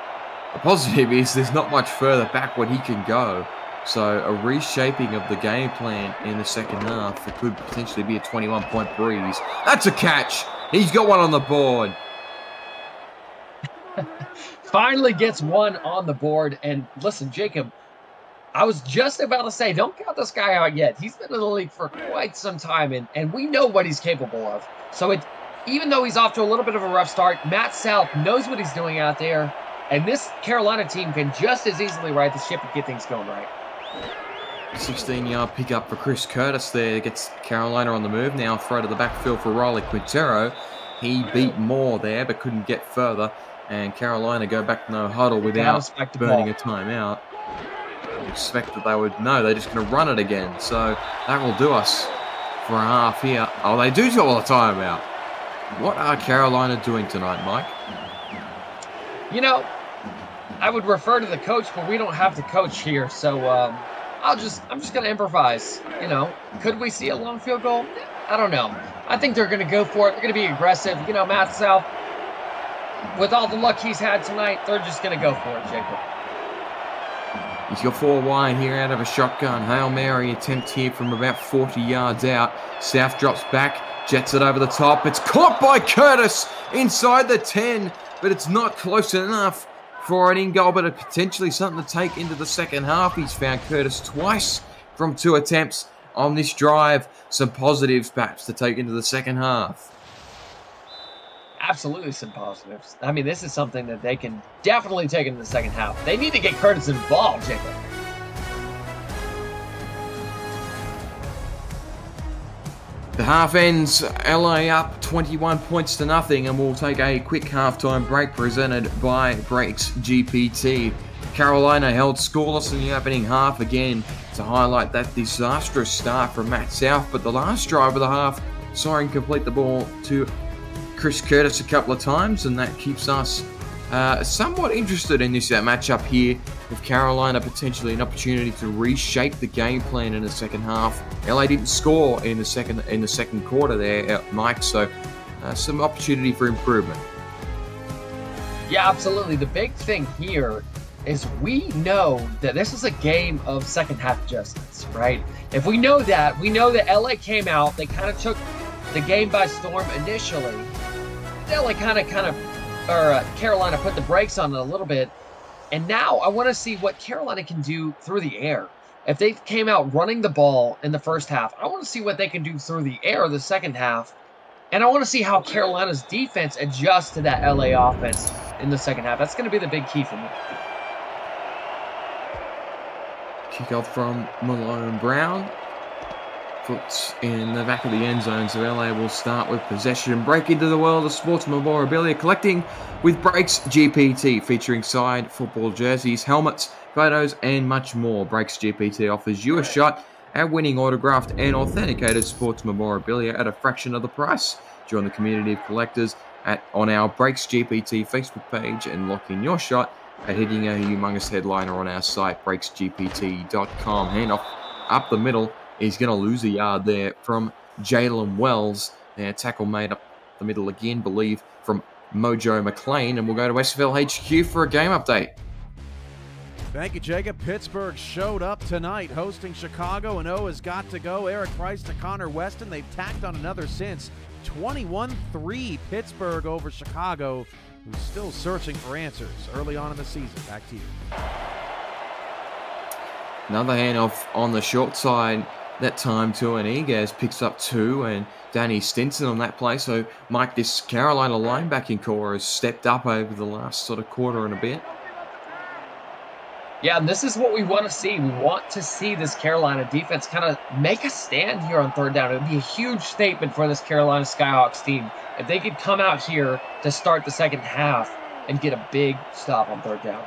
the positive is there's not much further backward he can go. So a reshaping of the game plan in the second half, it could potentially be a 21-point breeze. That's a catch. He's got one on the board. Finally gets one on the board. And listen, Jacob, I was just about to say, don't count this guy out yet. He's been in the league for quite some time, and we know what he's capable of. So even though he's off to a little bit of a rough start, Matt South knows what he's doing out there, and this Carolina team can just as easily right the ship and get things going right. 16-yard pickup for Chris Curtis there. Gets Carolina on the move now. Throw to the backfield for Riley Quintero. He beat Moore there, but couldn't get further. And Carolina go back no huddle without burning a timeout. I expect that they would know. They're just going to run it again. So that will do us for a half here. Oh, they do all the timeout. What are Carolina doing tonight, Mike? I would refer to the coach, but we don't have the coach here. So I'm just going to improvise. Could we see a long field goal? I don't know. I think they're going to go for it. They're going to be aggressive. Matt South, with all the luck he's had tonight, they're just going to go for it, Jacob. He's got 4 wide here out of a shotgun. Hail Mary attempt here from about 40 yards out. South drops back, jets it over the top. It's caught by Curtis inside the 10, but it's not close enough for an in-goal, but potentially something to take into the second half. He's found Curtis twice from 2 attempts on this drive, some positives perhaps to take into the second half. Absolutely some positives. I mean, this is something that they can definitely take into the second half. They need to get Curtis involved, Jacob. The half ends, LA up 21 points to nothing, and we'll take a quick halftime break presented by Breaks GPT. Carolina held scoreless in the opening half again to highlight that disastrous start from Matt South, but the last drive of the half saw him complete the ball to Chris Curtis a couple of times, and that keeps us somewhat interested in this matchup here, with Carolina potentially an opportunity to reshape the game plan in the second half. LA didn't score in the second quarter there, Mike, so some opportunity for improvement. Yeah, absolutely. The big thing here is we know that this is a game of second half adjustments, right? If we know that LA came out, they kind of took the game by storm initially. LA Carolina put the brakes on it a little bit. And now I want to see what Carolina can do through the air. If they came out running the ball in the first half, I want to see what they can do through the air the second half. And I want to see how Carolina's defense adjusts to that LA offense in the second half. That's going to be the big key for me. Kickoff from Malone Brown. Puts in the back of the end zone, so LA will start with possession and break into the world of sports memorabilia, collecting with Breaks GPT, featuring signed football jerseys, helmets, photos, and much more. Breaks GPT offers you a shot at winning autographed and authenticated sports memorabilia at a fraction of the price. Join the community of collectors on our Breaks GPT Facebook page and lock in your shot at hitting a humongous headliner on our site, breaksgpt.com. Handoff up the middle. He's going to lose a yard there from Jalen Wells. Tackle made up the middle again, believe, from Mojo McLean. And we'll go to SFL HQ for a game update. Thank you, Jacob. Pittsburgh showed up tonight, hosting Chicago, and O has got to go. Eric Price to Connor Weston. They've tacked on another since. 21-3 Pittsburgh over Chicago, who's still searching for answers early on in the season. Back to you. Another handoff on the short side. That time to Iniguez picks up 2, and Danny Stinson on that play. So, Mike, this Carolina linebacking core has stepped up over the last sort of quarter and a bit. Yeah, and this is what we want to see. We want to see this Carolina defense kind of make a stand here on third down. It would be a huge statement for this Carolina Skyhawks team if they could come out here to start the second half and get a big stop on third down.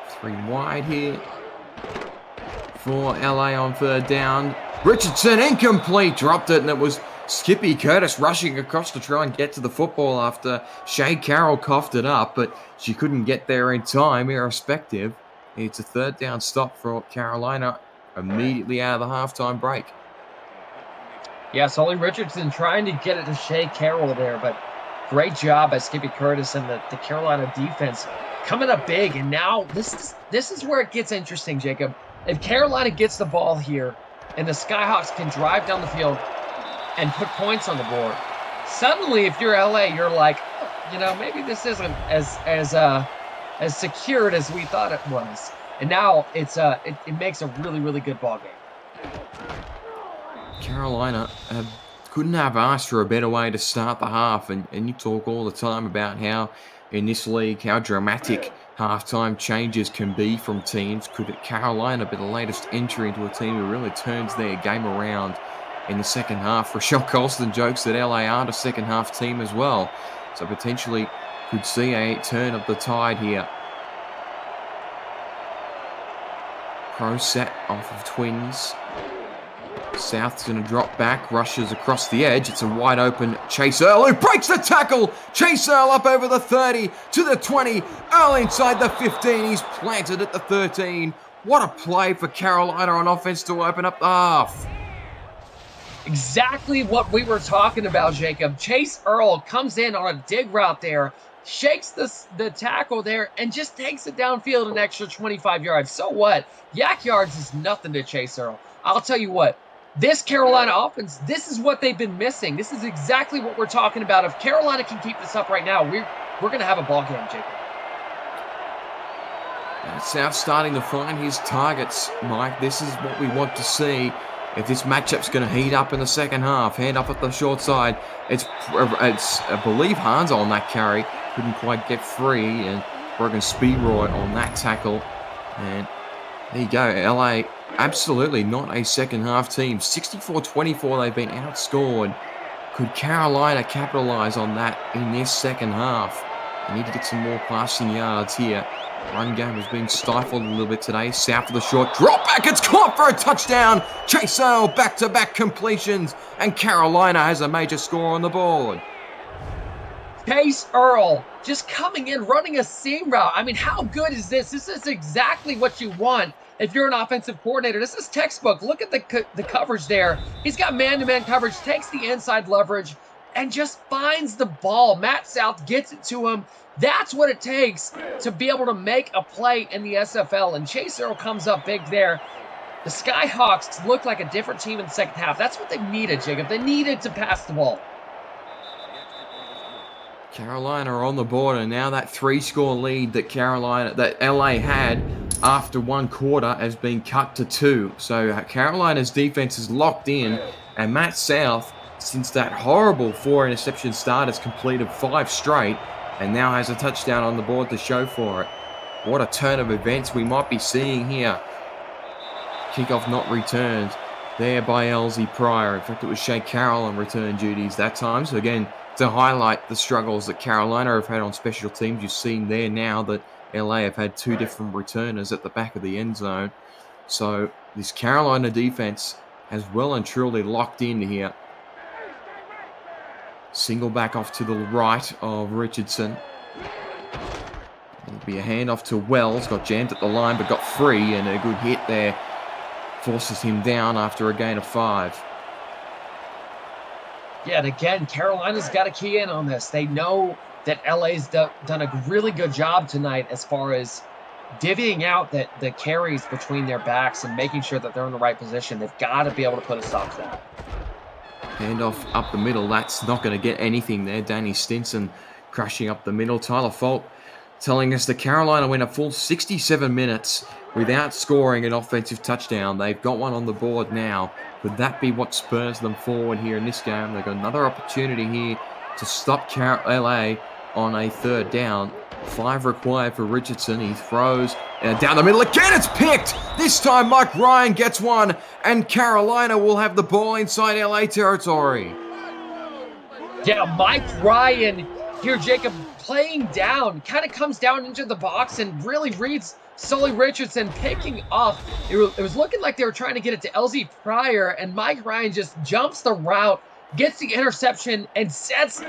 3 wide here for LA on third down. Richardson incomplete, dropped it, and it was Skippy Curtis rushing across to try and get to the football after Shay Carroll coughed it up, but she couldn't get there in time, irrespective. It's a third down stop for Carolina immediately out of the halftime break. Yeah, Sully Richardson trying to get it to Shay Carroll there, but great job by Skippy Curtis and the Carolina defense coming up big. And now this is where it gets interesting, Jacob. If Carolina gets the ball here and the Skyhawks can drive down the field and put points on the board, suddenly if you're LA, you're like, maybe this isn't as secured as we thought it was. And now it makes a really, really good ball game. Carolina couldn't have asked for a better way to start the half, and you talk all the time about how in this league, how dramatic halftime changes can be from teams. Could Carolina be the latest entry into a team who really turns their game around in the second half? Rochelle Colston jokes that LA aren't a second half team as well, so potentially could see a turn of the tide here. Pro set off of Twins. South's going to drop back, rushes across the edge. It's a wide open Chase Earl who breaks the tackle. Chase Earl up over the 30 to the 20. Earl inside the 15. He's planted at the 13. What a play for Carolina on offense to open up the half. Exactly what we were talking about, Jacob. Chase Earl comes in on a dig route there, shakes the tackle there, and just takes it downfield an extra 25 yards. So what? Yak yards is nothing to Chase Earl. I'll tell you what. This Carolina offense, this is what they've been missing. This is exactly what we're talking about. If Carolina can keep this up right now, we're going to have a ball game, Jacob. South starting to find his targets, Mike. This is what we want to see. if this matchup's going to heat up in the second half. Hand up at the short side. It's I believe Hansa on that carry. Couldn't quite get free, and broken Speedroy on that tackle. And there you go. LA, absolutely not a second half team. 64-24, they've been outscored. Could Carolina capitalize on that in this second half? They need to get some more passing yards here. Run game has been stifled a little bit today. South of the short drop back. It's caught for a touchdown. Chase Earl back-to-back completions. And Carolina has a major score on the board. Chase Earl just coming in, running a seam route. I mean, how good is this? This is exactly what you want if you're an offensive coordinator. This is textbook. Look at the coverage there. He's got man-to-man coverage, takes the inside leverage, and just finds the ball. Matt South gets it to him. That's what it takes to be able to make a play in the SFL. And Chase Earl comes up big there. The Skyhawks look like a different team in the second half. That's what they needed, Jacob. They needed to pass the ball. Carolina are on the board, and now that 3-score lead that LA had after one quarter has been cut to 2. So Carolina's defense is locked in, and Matt South, since that horrible 4-interception start, has completed 5 straight and now has a touchdown on the board to show for it. What a turn of events we might be seeing here. Kickoff not returned there by LZ Pryor. In fact, it was Shea Carroll on return duties that time. So again, to highlight the struggles that Carolina have had on special teams, you've seen there now that LA have had 2 different returners at the back of the end zone. So this Carolina defense has well and truly locked in here. Single back off to the right of Richardson. It'll be a handoff to Wells. Got jammed at the line but got free, and a good hit there forces him down after a gain of 5. Yeah, and again, Carolina's got to key in on this. They know that LA's done a really good job tonight as far as divvying out the carries between their backs and making sure that they're in the right position. They've got to be able to put a stop to that. Handoff up the middle. That's not going to get anything there. Danny Stinson crushing up the middle. Tyler Falk telling us that Carolina went a full 67 minutes without scoring an offensive touchdown. They've got one on the board now. Could that be what spurs them forward here in this game? They've got another opportunity here to stop LA on a 3rd down. 5 required for Richardson. He throws down the middle again. It's picked. This time Mike Ryan gets one, and Carolina will have the ball inside LA territory. Yeah, Mike Ryan here, Jacob, playing down, kind of comes down into the box and really reads Sully Richardson picking off. It was looking like they were trying to get it to LZ Pryor, and Mike Ryan just jumps the route, gets the interception, and sets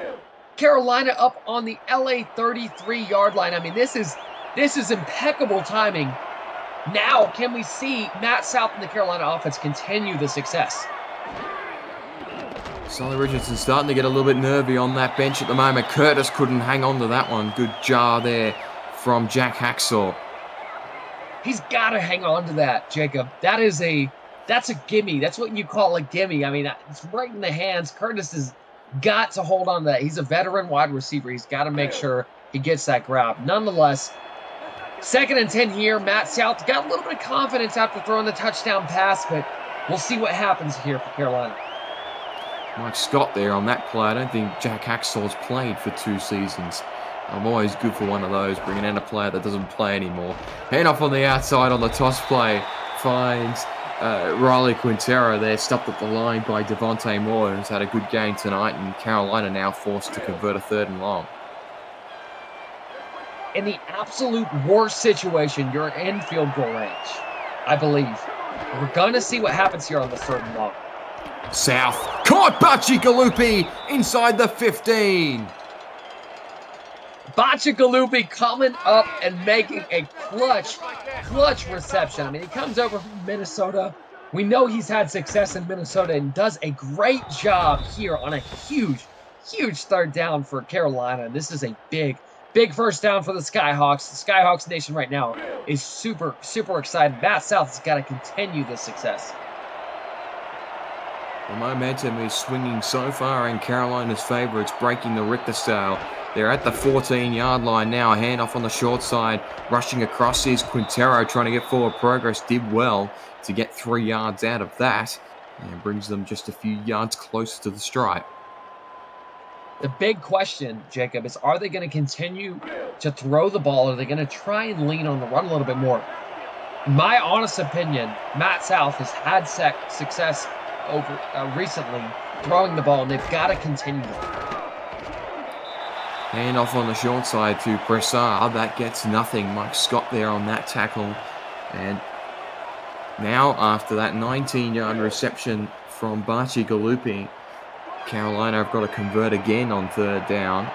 Carolina up on the LA 33-yard line. I mean, this is impeccable timing. Now, can we see Matt South and the Carolina offense continue the success? Sully Richardson starting to get a little bit nervy on that bench at the moment. Curtis couldn't hang on to that one. Good jar there from Jack Hacksaw. He's got to hang on to that, Jacob. That's a gimme. That's what you call a gimme. I mean, it's right in the hands. Curtis has got to hold on to that. He's a veteran wide receiver. He's got to make sure he gets that grab. Nonetheless, 2nd and 10 here. Matt South got a little bit of confidence after throwing the touchdown pass, but we'll see what happens here for Carolina. Mike Scott there on that play. I don't think Jack Hacksaw's played for 2 seasons. I'm always good for one of those, bringing in a player that doesn't play anymore. Hand off on the outside on the toss play. Finds Riley Quintero there, stopped at the line by Devontae Moore, who's had a good game tonight, and Carolina now forced to convert a 3rd and long. In the absolute worst situation, you're in field goal range, I believe. We're going to see what happens here on the 3rd and long. South caught Bacigalupi inside the 15. Bacigalupi coming up and making a clutch reception. I mean, he comes over from Minnesota. We know he's had success in Minnesota and does a great job here on a huge 3rd down for Carolina. And this is a big 1st down for the Skyhawks. The Skyhawks Nation right now is super excited. Matt South has got to continue this success. The momentum is swinging so far in Carolina's favor. It's breaking the Richter scale. They're at the 14-yard line now. A handoff on the short side. Rushing across is Quintero, trying to get forward progress. Did well to get 3 yards out of that. And brings them just a few yards closer to the stripe. The big question, Jacob, is are they going to continue to throw the ball, or are they going to try and lean on the run a little bit more? In my honest opinion, Matt South has had success over recently throwing the ball, and they've got to continue that. Hand off on the short side to Pressard. That gets nothing. Mike Scott there on that tackle. And now, after that 19-yard reception from Bachi Galupi, Carolina have got to convert again on third down.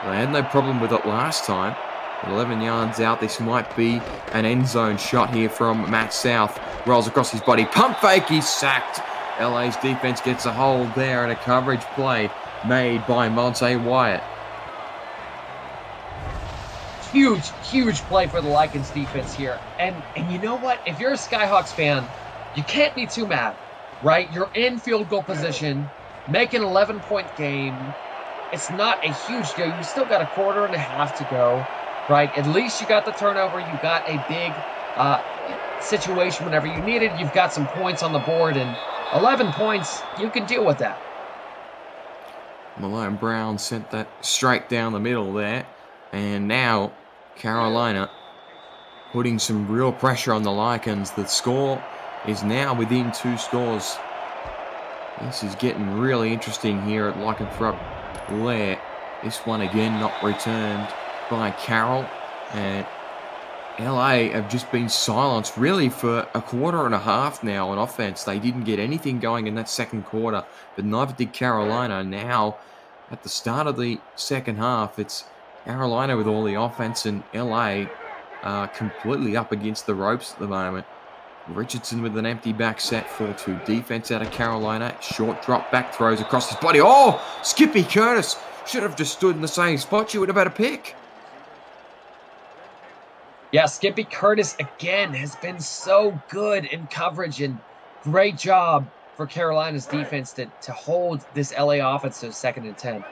They had no problem with it last time. At 11 yards out, this might be an end zone shot here from Matt South. Rolls across his body. Pump fake. He's sacked. LA's defense gets a hold there, and a coverage play made by Monte Wyatt. Huge play for the Lycans defense here. And you know what? If you're a Skyhawks fan, you can't be too mad, right? You're in field goal position, make an 11-point game. It's not a huge deal. You still got a quarter and a half to go, right? At least you got the turnover. You got a big situation whenever you need it. You've got some points on the board, and 11 points, you can deal with that. Malone Brown sent that straight down the middle there. And now Carolina putting some real pressure on the Lycans. The score is now within 2 scores. This is getting really interesting here at Lycanthrope Lair. This one again not returned by Carroll. And LA have just been silenced really for a quarter and a half now on offense. They didn't get anything going in that second quarter, but neither did Carolina. Now, at the start of the second half, it's Carolina with all the offense, and LA completely up against the ropes at the moment. Richardson with an empty back set, 4-2 defense out of Carolina. Short drop back, throws across his body. Oh, Skippy Curtis should have just stood in the same spot. You would have had a pick. Yeah, Skippy Curtis again has been so good in coverage, and great job for Carolina's defense to hold this LA offense to 2nd and 10.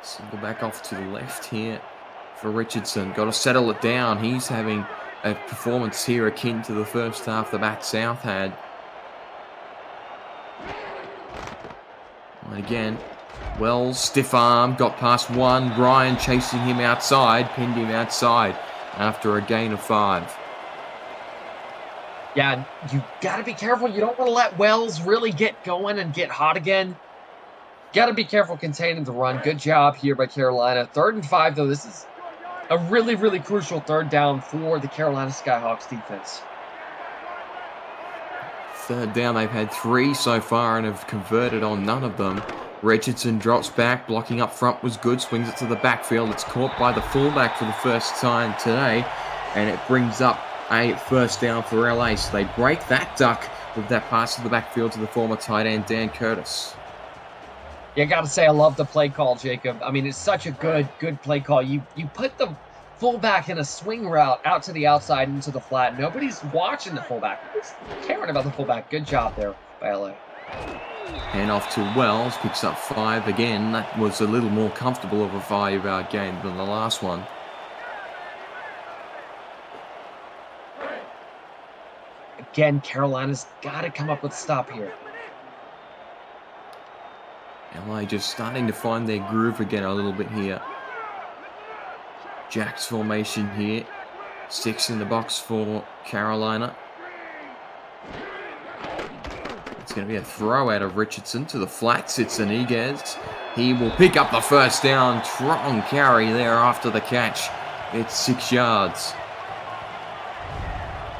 Single back off to the left here for Richardson. Got to settle it down. He's having a performance here akin to the first half the Matt South had. And again, Wells, stiff arm, got past one. Ryan chasing him outside, pinned him outside after a gain of 5. Yeah, you got to be careful. You don't want to let Wells really get going and get hot again. Got to be careful containing the run. Good job here by Carolina. 3rd and 5, though. This is a really crucial 3rd down for the Carolina Skyhawks defense. 3rd down, they've had 3 so far and have converted on none of them. Richardson drops back, blocking up front was good, swings it to the backfield. It's caught by the fullback for the first time today, and it brings up a 1st down for LA. So they break that duck with that pass to the backfield to the former tight end, Dan Curtis. Yeah, I got to say, I love the play call, Jacob. I mean, it's such a good play call. You put the fullback in a swing route out to the outside into the flat. Nobody's watching the fullback. Nobody's caring about the fullback. Good job there by LA. Hand off to Wells, picks up 5 again. That was a little more comfortable of a 5-yard gain than the last one. Again, Carolina's got to come up with a stop here. LA just starting to find their groove again a little bit here. Jack's formation here. 6 in the box for Carolina. It's going to be a throw out of Richardson to the flats. It's Iniguez. He will pick up the 1st down. Strong carry there after the catch. It's 6 yards.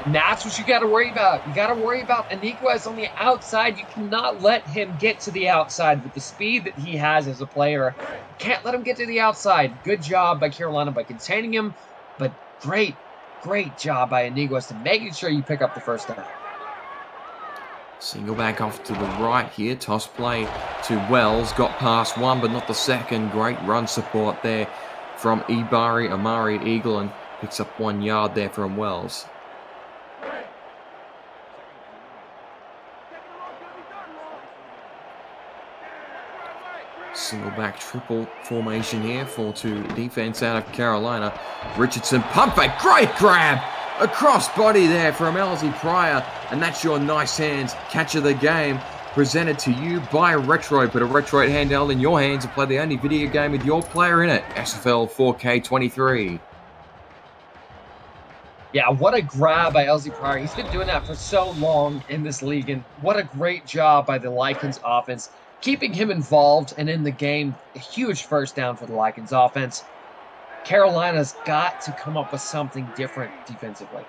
And that's what you got to worry about. You got to worry about Iniguez on the outside. You cannot let him get to the outside with the speed that he has as a player. You can't let him get to the outside. Good job by Carolina by containing him, but great job by Iniguez to making sure you pick up the 1st down. Single back off to the right here. Toss play to Wells. Got past 1, but not the 2nd. Great run support there from Ibari Amari Eagle, and picks up 1 yard there from Wells. Single back triple formation here. 4-2 defense out of Carolina. Richardson pump fake. Great grab. A crossbody there from Elsie Pryor, and that's your nice hands catch of the game, presented to you by Retro. Put a Retro handheld in your hands and play the only video game with your player in it, SFL 4K23. Yeah, what a grab by Elsie Pryor. He's been doing that for so long in this league, and what a great job by the Lycans offense, keeping him involved and in the game. A huge first down for the Lycans offense. Carolina's got to come up with something different defensively.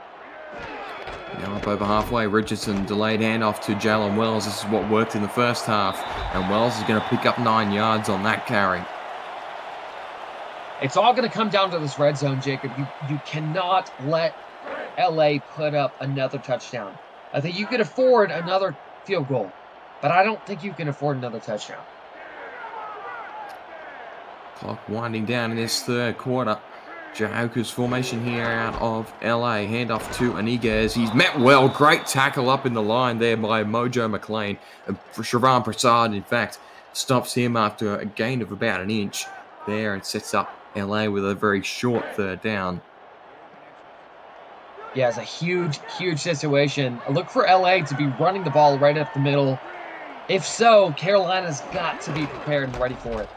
Now up over halfway, Richardson delayed handoff to Jalen Wells. This is what worked in the first half, and Wells is going to pick up 9 yards on that carry. It's all going to come down to this red zone, Jacob. You cannot let LA put up another touchdown. I think you could afford another field goal, but I don't think you can afford another touchdown. Clock winding down in this third quarter. Jahoku's formation here out of LA. Handoff to Iniguez. He's met well. Great tackle up in the line there by Mojo McLean. And Siobhan Prasad, in fact, stops him after a gain of about an inch there and sets up LA with a very short third down. Yeah, it's a huge, huge situation. Look for LA to be running the ball right up the middle. If so, Carolina's got to be prepared and ready for it.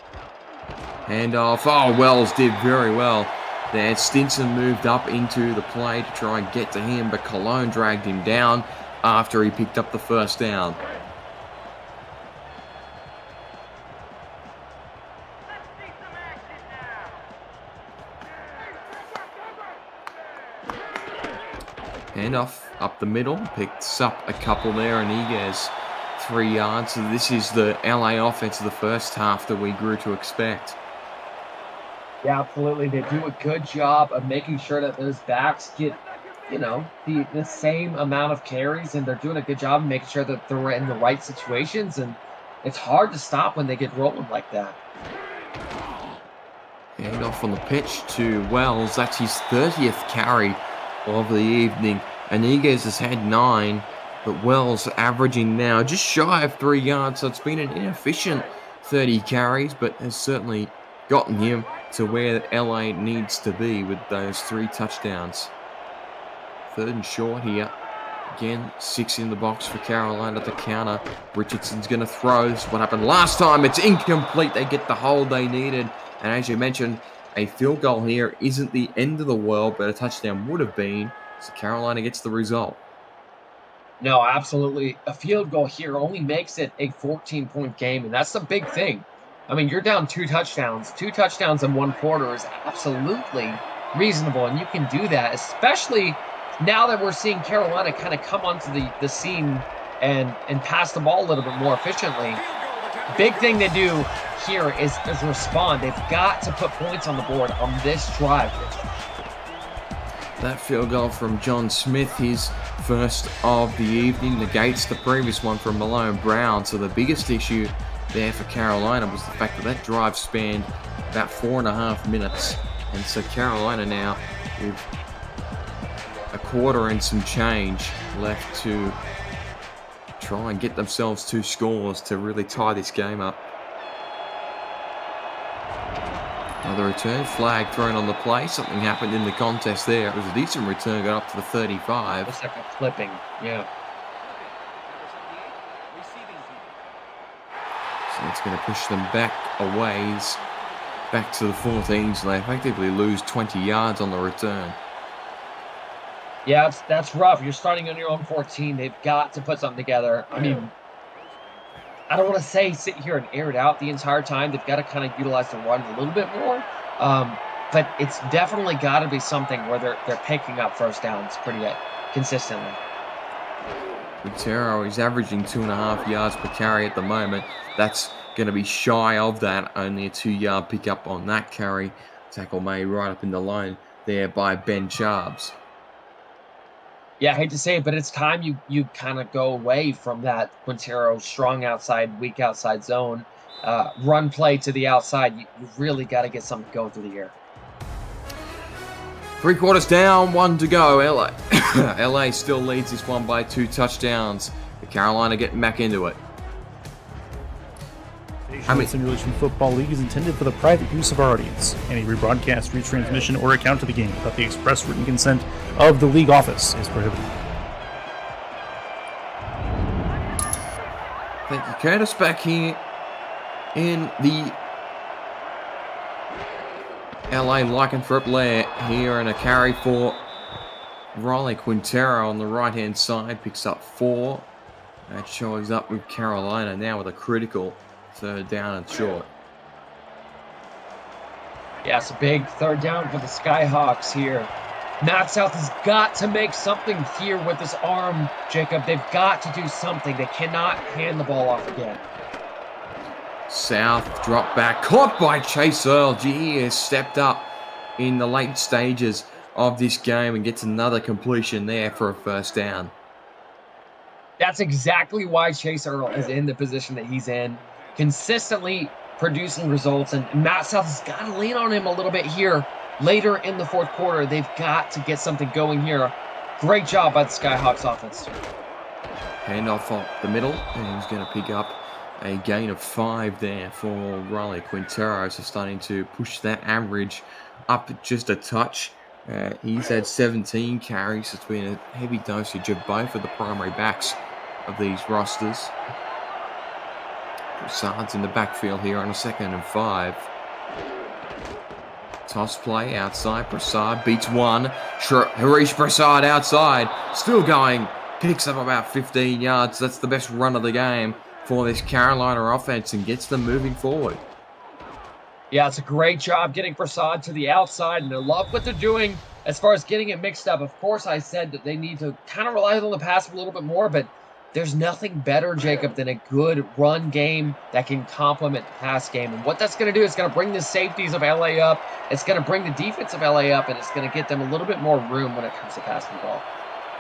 Handoff. Oh, Wells did very well there. Stinson moved up into the play to try and get to him, but Cologne dragged him down after he picked up the first down. Handoff up the middle, picks up a couple there, and Iniguez 3 yards. So this is the LA offense of the first half that we grew to expect. Yeah, absolutely. They do a good job of making sure that those backs get, the same amount of carries, and they're doing a good job of making sure that they're in the right situations, and it's hard to stop when they get rolling like that. Handoff on the pitch to Wells. That's his 30th carry of the evening. Iniguez has had 9, but Wells averaging now just shy of 3 yards, so it's been an inefficient 30 carries, but has certainly gotten him to where LA needs to be with those 3 touchdowns. Third and short here. Again, 6 in the box for Carolina to counter. Richardson's going to throw. This is what happened last time. It's incomplete. They get the hold they needed. And as you mentioned, a field goal here isn't the end of the world, but a touchdown would have been. So Carolina gets the result. No, absolutely. A field goal here only makes it a 14-point game, and that's the big thing. I mean, you're down 2 touchdowns. 2 touchdowns in 1 quarter is absolutely reasonable, and you can do that, especially now that we're seeing Carolina kind of come onto the scene and pass the ball a little bit more efficiently. Big thing they do here is respond. They've got to put points on the board on this drive. That field goal from John Smith, his first of the evening, negates the previous one from Malone Brown. So the biggest issue there for Carolina was the fact that drive spanned about 4.5 minutes. And so Carolina now with a quarter and some change left to try and get themselves 2 scores to really tie this game up. Another return, flag thrown on the play. Something happened in the contest there. It was a decent return, got up to the 35. Looks like a clipping, yeah. So it's going to push them back a ways, back to the 14, so they effectively lose 20 yards on the return. Yeah, that's rough. You're starting on your own 14. They've got to put something together. I mean, I don't want to say sit here and air it out the entire time. They've got to kind of utilize the run a little bit more. But it's definitely got to be something where they're picking up first downs pretty consistently. Montero is averaging 2.5 yards per carry at the moment. That's going to be shy of that. Only a 2-yard pickup on that carry. Tackle made right up in the line there by Ben Charbs. Yeah, I hate to say it, but it's time you kind of go away from that Quintero strong outside, weak outside zone. Run play to the outside. You really got to get something going through the air. 3 quarters down, 1 to go. LA. LA still leads this one by 2 touchdowns. The Carolina getting back into it. How many- The Simulation Football League is intended for the private use of our audience. Any rebroadcast, retransmission, or account of the game without the express written consent of the league office is prohibited. Thank you, Curtis. Back here in the LA Lycanthrope lair here, and a carry for Riley Quintero on the right-hand side. Picks up 4. That shows up with Carolina now with a critical 3rd down and short. Yeah, it's a big 3rd down for the Skyhawks here. Matt South has got to make something here with his arm, Jacob. They've got to do something. They cannot hand the ball off again. South drop back, caught by Chase Earl. Gee, he has stepped up in the late stages of this game and gets another completion there for a 1st down. That's exactly why Chase Earl is in the position that he's in, consistently producing results, and Matt South has got to lean on him a little bit here later in the 4th quarter. They've got to get something going here. Great job by the Skyhawks offense. Handoff up the middle, and he's going to pick up a gain of 5 there for Riley Quintero, so starting to push that average up just a touch. He's had 17 carries. It's been a heavy dosage of both of the primary backs of these rosters. Broussard's in the backfield here on a 2nd and 5. Toss play outside. Broussard beats 1. Harish Broussard outside. Still going. Picks up about 15 yards. That's the best run of the game for this Carolina offense and gets them moving forward. Yeah, it's a great job getting Broussard to the outside, and I love what they're doing as far as getting it mixed up. Of course, I said that they need to kind of rely on the pass a little bit more, but there's nothing better, Jacob, than a good run game that can complement the pass game. And what that's going to do is going to bring the safeties of LA up. It's going to bring the defense of LA up, and it's going to get them a little bit more room when it comes to passing the ball.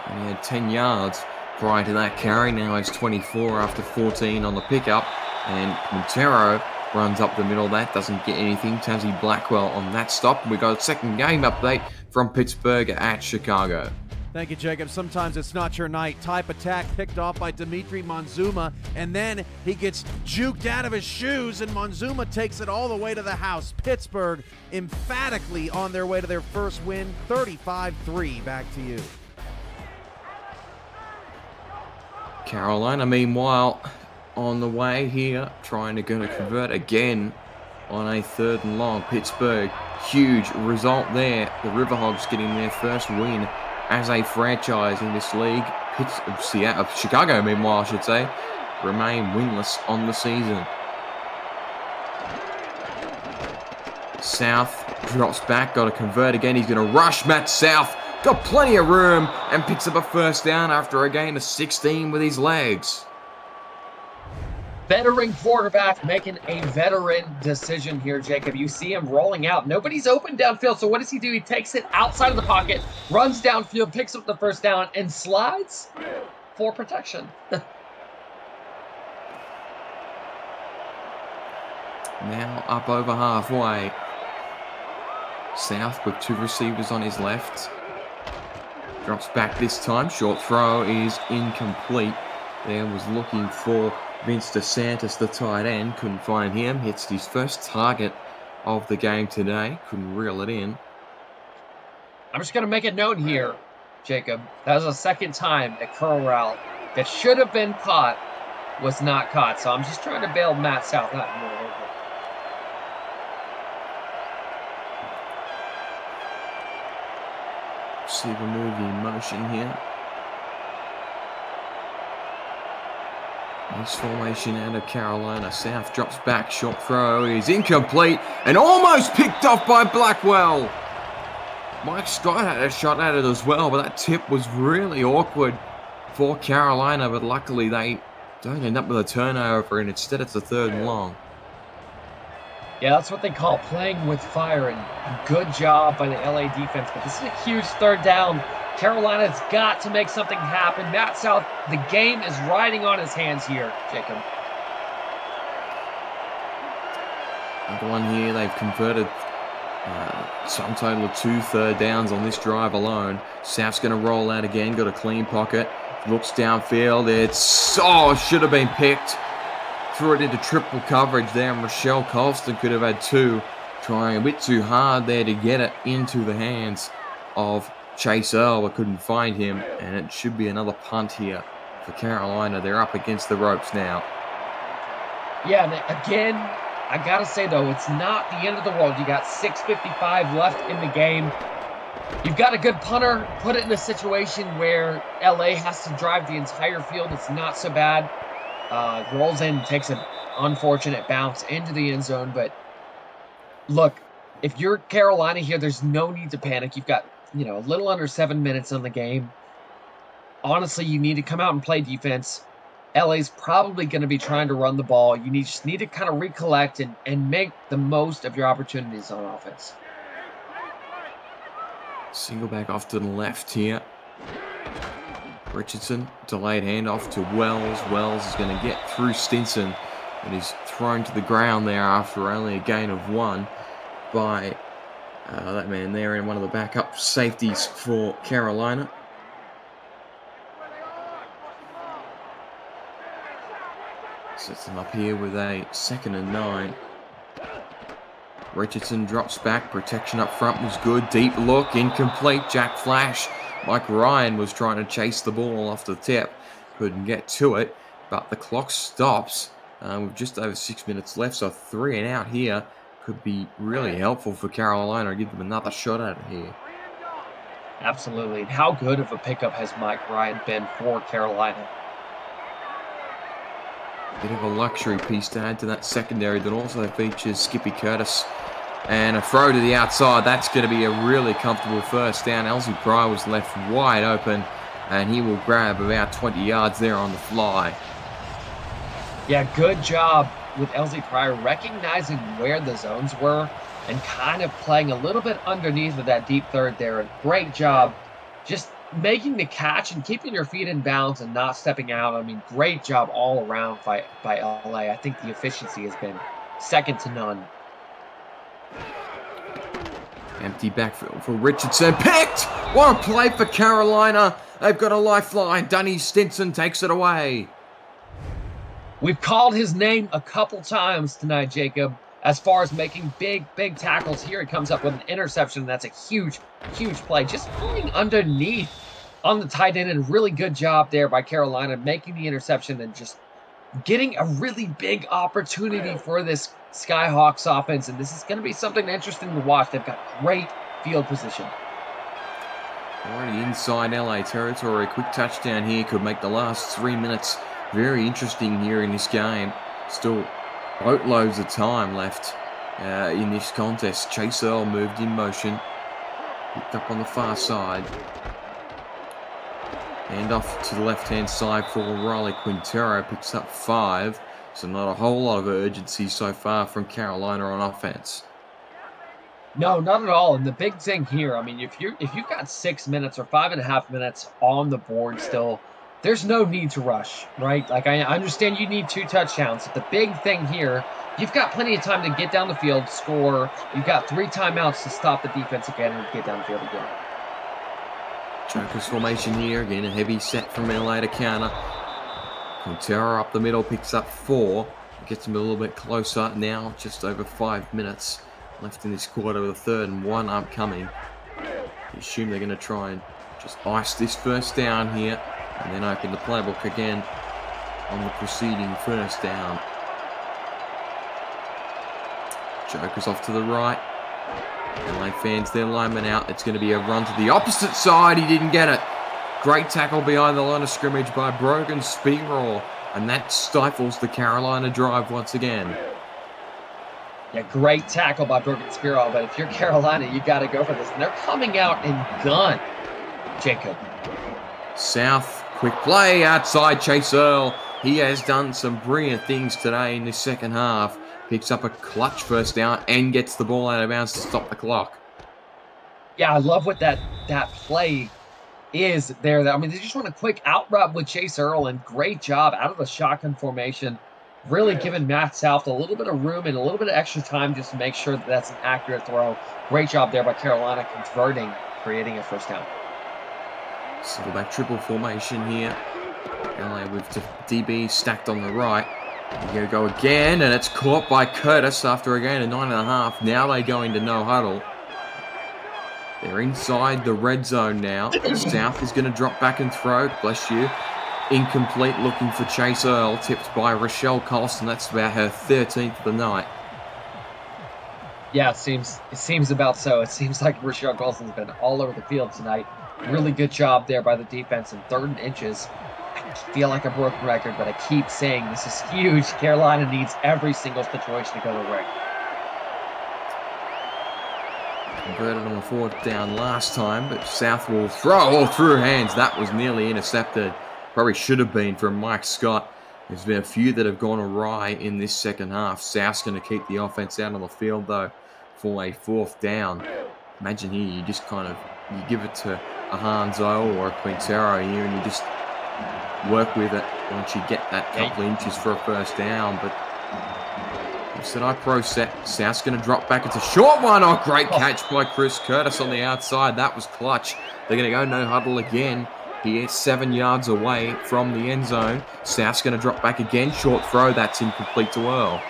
And he had 10 yards prior to that carry. Now he's 24 after 14 on the pickup. And Quintero runs up the middle. That doesn't get anything. Tazzy Blackwell on that stop. We got a 2nd game update from Pittsburgh at Chicago. Thank you, Jacob. Sometimes it's not your night. Type attack picked off by Dimitri Monzuma, and then he gets juked out of his shoes, and Monzuma takes it all the way to the house. Pittsburgh emphatically on their way to their first win, 35-3. Back to you. Carolina, meanwhile, on the way here, trying to convert again on a 3rd and long. Pittsburgh, huge result there. The Riverhogs getting their first win as a franchise in this league. Chicago, meanwhile, I should say, remain winless on the season. South drops back, got to convert again. He's going to rush Matt South. Got plenty of room and picks up a 1st down after a gain of 16 with his legs. Veteran quarterback making a veteran decision here, Jacob. You see him rolling out. Nobody's open downfield, so what does he do? He takes it outside of the pocket, runs downfield, picks up the 1st down, and slides for protection. Now up over halfway. South with 2 receivers on his left. Drops back this time. Short throw is incomplete. There was looking for Vince DeSantis, the tight end. Couldn't find him. Hits his first target of the game today. Couldn't reel it in. I'm just going to make a note here, Jacob. That was the 2nd time that curl route that should have been caught was not caught. So I'm just trying to bail Matt South out a little bit. Receiver move in motion here. Nice formation out of Carolina. South drops back. Short throw is incomplete and almost picked off by Blackwell. Mike Scott had a shot at it as well, but that tip was really awkward for Carolina. But luckily they don't end up with a turnover, and instead it's a 3rd and long. Yeah, that's what they call playing with fire, and good job by the LA defense. But this is a huge 3rd down. Carolina's got to make something happen. Matt South, the game is riding on his hands here, Jacob. Another one here. They've converted some total of 2 3rd downs on this drive alone. South's going to roll out again. Got a clean pocket. Looks downfield. Should have been picked. threw it into triple coverage there, and Rochelle Colston could have had 2, trying a bit too hard there to get it into the hands of Chase Earl, but couldn't find him, and it should be another punt here for Carolina. They're up against the ropes now. Yeah, and again, I gotta say though, it's not the end of the world. You got 6:55 left in the game. You've got a good punter. Put it in a situation where LA has to drive the entire field. It's not so bad. Rolls in, takes an unfortunate bounce into the end zone. But look, if you're Carolina here, there's no need to panic. You've got, a little under 7 minutes on the game. Honestly, you need to come out and play defense. LA's probably going to be trying to run the ball. You just need to kind of recollect and make the most of your opportunities on offense. Single back off to the left here. Richardson, delayed handoff to Wells. Wells is going to get through Stinson, and he's thrown to the ground there after only a gain of 1 by that man there in one of the backup safeties for Carolina. Sets them up here with a 2nd and 9. Richardson drops back. Protection up front was good. Deep look. Incomplete. Jack Flash. Mike Ryan was trying to chase the ball off the tip. Couldn't get to it. But the clock stops with just over 6 minutes left. So 3 and out here could be really helpful for Carolina. Give them another shot at it here. Absolutely. How good of a pickup has Mike Ryan been for Carolina? Bit of a luxury piece to add to that secondary that also features Skippy Curtis. And a throw to the outside. That's going to be a really comfortable first down. Elsie Pryor was left wide open, and he will grab about 20 yards there on the fly. Yeah, good job with Elsie Pryor recognizing where the zones were and kind of playing a little bit underneath of that deep third there. A great job just making the catch and keeping your feet in bounds and not stepping out. I mean, great job all around by LA. I think the efficiency has been second to none. Empty backfield for Richardson. Picked! What a play for Carolina. They've got a lifeline. Dunny Stinson takes it away. We've called his name a couple times tonight, Jacob, as far as making big tackles. Here he comes up with an interception. That's a huge play. Just playing underneath on the tight end, and a really good job there by Carolina making the interception and just getting a really big opportunity for this Skyhawks offense. And this is going to be something interesting to watch. They've got great field position. Already inside LA territory. Quick touchdown here could make the last 3 minutes very interesting here in this game. Still boatloads of time left in this contest. Chase Earl moved in motion. Picked up on the far side. And off to the left-hand side for Riley Quintero. Picks up 5. So not a whole lot of urgency so far from Carolina on offense. No, not at all. And the big thing here, I mean, if you've got 6 minutes or 5.5 minutes on the board still, there's no need to rush, right? Like, I understand you need 2 touchdowns. But the big thing here, you've got plenty of time to get down the field, score. You've got 3 timeouts to stop the defense again and get down the field again. Chokers formation here. Again, a heavy set from LA to counter. Quintero up the middle, picks up 4. Gets him a little bit closer now. Just over 5 minutes left in this quarter with a 3rd and 1 upcoming. You assume they're going to try and just ice this first down here, and then open the playbook again on the preceding first down. Jokers off to the right. LA fans their lineman out. It's going to be a run to the opposite side. He didn't get it. Great tackle behind the line of scrimmage by Brogan Spiraw, and that stifles the Carolina drive once again. Yeah, great tackle by Brogan Spiraw, but if you're Carolina, you got to go for this. And they're coming out in gun, Jacob. South, quick play outside Chase Earl. He has done some brilliant things today in this second half. Picks up a clutch first down and gets the ball out of bounds to stop the clock. Yeah, I love what that play is there. I mean, they just want a quick out route with Chase Earl, and great job out of the shotgun formation. Really giving Matt South a little bit of room and a little bit of extra time just to make sure that that's an accurate throw. Great job there by Carolina converting, creating a first down. Silverback triple formation here. LA with DB stacked on the right. Here we go again, and it's caught by Curtis after a gain of 9.5. Now they go into no huddle. They're inside the red zone now. South is going to drop back and throw. Bless you. Incomplete, looking for Chase Earl. Tipped by Rochelle Colston. That's about her 13th of the night. Yeah, it seems about so. It seems like Rochelle Colston's been all over the field tonight. Really good job there by the defense in 3rd and inches. I feel like a broken record, but I keep saying this is huge. Carolina needs every single situation to go their way. Converted on a 4th down last time, but South will throw all through hands. That was nearly intercepted. Probably should have been from Mike Scott. There's been a few that have gone awry in this second half. South's going to keep the offense out on the field, though, for a 4th down. Imagine here, you just you give it to a Hanzo or a Quintero here, and you just work with it once you get that couple inches for a 1st down. But instead, I pro set. South's going to drop back. It's a short one. Oh, great catch by Chris Curtis on the outside. That was clutch. They're going to go no huddle again. He is 7 yards away from the end zone. South's going to drop back again. Short throw. That's incomplete to Earl.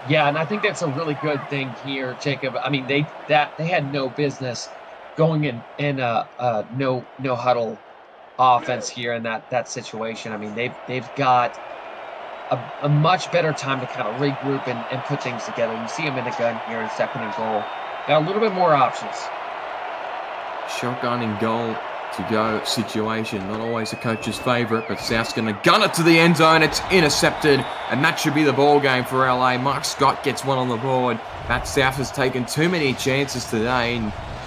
Yeah, and I think that's a really good thing here, Jacob. I mean, they had no business going in a no huddle offense here in that situation. I mean, they've got a much better time to kind of regroup and put things together. You see them in the gun here in 2nd and goal. Got a little bit more options. Shotgun and goal to go situation. Not always a coach's favourite, but South's going to gun it to the end zone. It's intercepted, and that should be the ball game for LA. Mark Scott gets one on the board. Matt South has taken too many chances today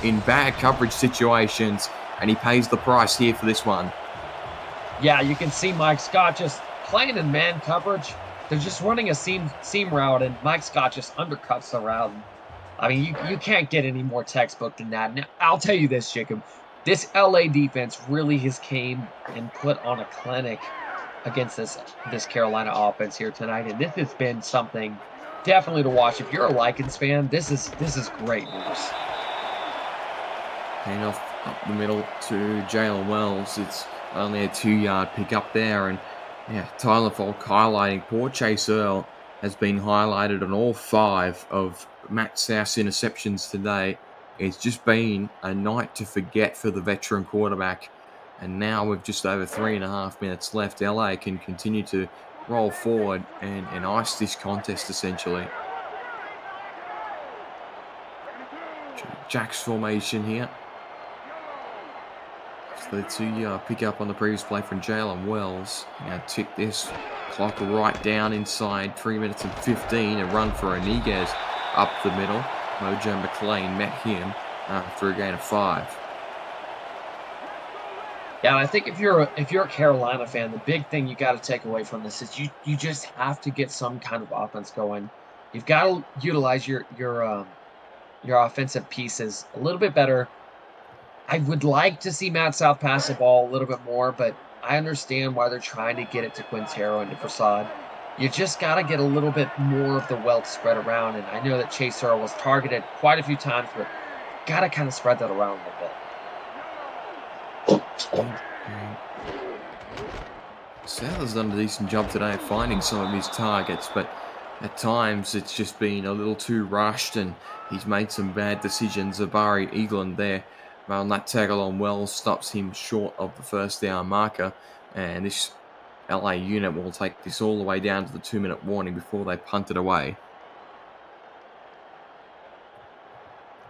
in bad coverage situations, and he pays the price here for this one. Yeah, you can see Mike Scott just playing in man coverage. They're just running a seam route, and Mike Scott just undercuts the route. I mean, you can't get any more textbook than that. Now, I'll tell you this, Jacob. This LA defense really has came and put on a clinic against this Carolina offense here tonight, and this has been something definitely to watch. If you're a Lycans fan, this is great news. Hand off up the middle to Jalen Wells. It's only a 2-yard pick up there, and yeah, Tyler Falk highlighting poor Chase Earl has been highlighted on all 5 of Matt South's interceptions today. It's just been a night to forget for the veteran quarterback. And now with just over 3.5 minutes left, LA can continue to roll forward and ice this contest, essentially. Jack's formation here. So the 2-yard pick up on the previous play from Jalen Wells. Now tick this clock right down inside 3 minutes and 15. A run for Iniguez up the middle. Mojo McLean met him after a gain of 5. Yeah, and I think if you're a Carolina fan, the big thing you got to take away from this is you just have to get some kind of offense going. You've got to utilize your offensive pieces a little bit better. I would like to see Matt South pass the ball a little bit more, but I understand why they're trying to get it to Quintero and to Prasad. You just got to get a little bit more of the wealth spread around, and I know that Chase Earl was targeted quite a few times, but got to kind of spread that around a little bit. South has done a decent job today of finding some of his targets, but at times it's just been a little too rushed, and he's made some bad decisions. Abari Eagland there, well, that tackle on Wells stops him short of the 1st down marker, and this LA unit will take this all the way down to the 2-minute warning before they punt it away.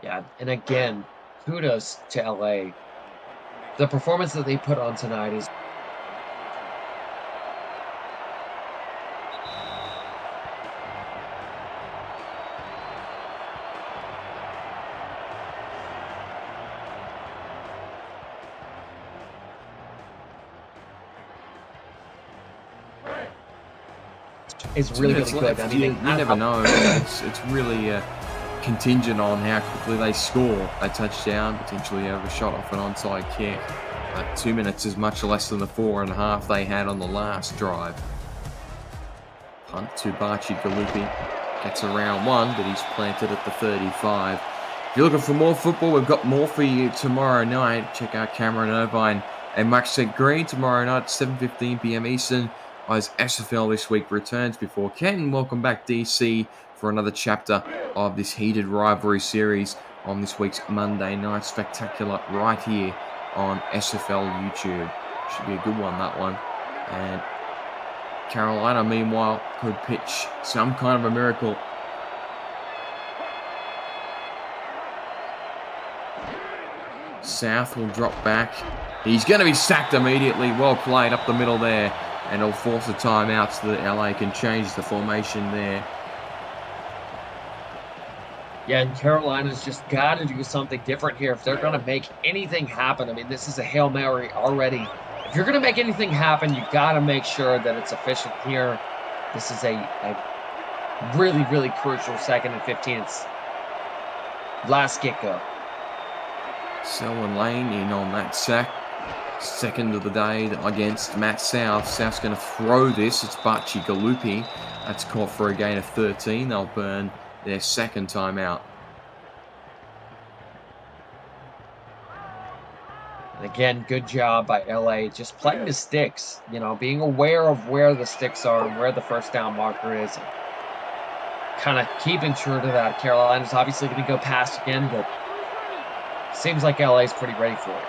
Yeah, and again, kudos to LA. The performance that they put on tonight is really, really good. I mean, you never know. It's really contingent on how quickly they score a touchdown, potentially have a shot off an onside kick. But 2 minutes is much less than the 4.5 they had on the last drive. Punt to Barchi Galupi. Gets around 1, but he's planted at the 35. If you're looking for more football, we've got more for you tomorrow night. Check out Cameron Irvine and Max Green tomorrow night at 7:15 p.m. Eastern as SFL this week returns before Ken. Welcome back, DC, for another chapter of this heated rivalry series on this week's Monday Night Spectacular right here on SFL YouTube. Should be a good one, that one. And Carolina, meanwhile, could pitch some kind of a miracle. South will drop back. He's going to be sacked immediately. Well played up the middle there. And it'll force a timeout so that LA can change the formation there. Yeah, and Carolina's just got to do something different here if they're going to make anything happen. I mean, this is a Hail Mary already. If you're going to make anything happen, you got to make sure that it's efficient here. This is a really, really crucial 2nd and 15. It's last get-go. Selwyn Lane in on that sack. Second of the day against Matt South. South's going to throw this. It's Bachi Galupi. That's caught for a gain of 13. They'll burn their second timeout. And again, good job by LA. Just playing the sticks. You know, being aware of where the sticks are and where the first down marker is. Kind of keeping true to that. Carolina's obviously going to go past again, but seems like LA's pretty ready for it.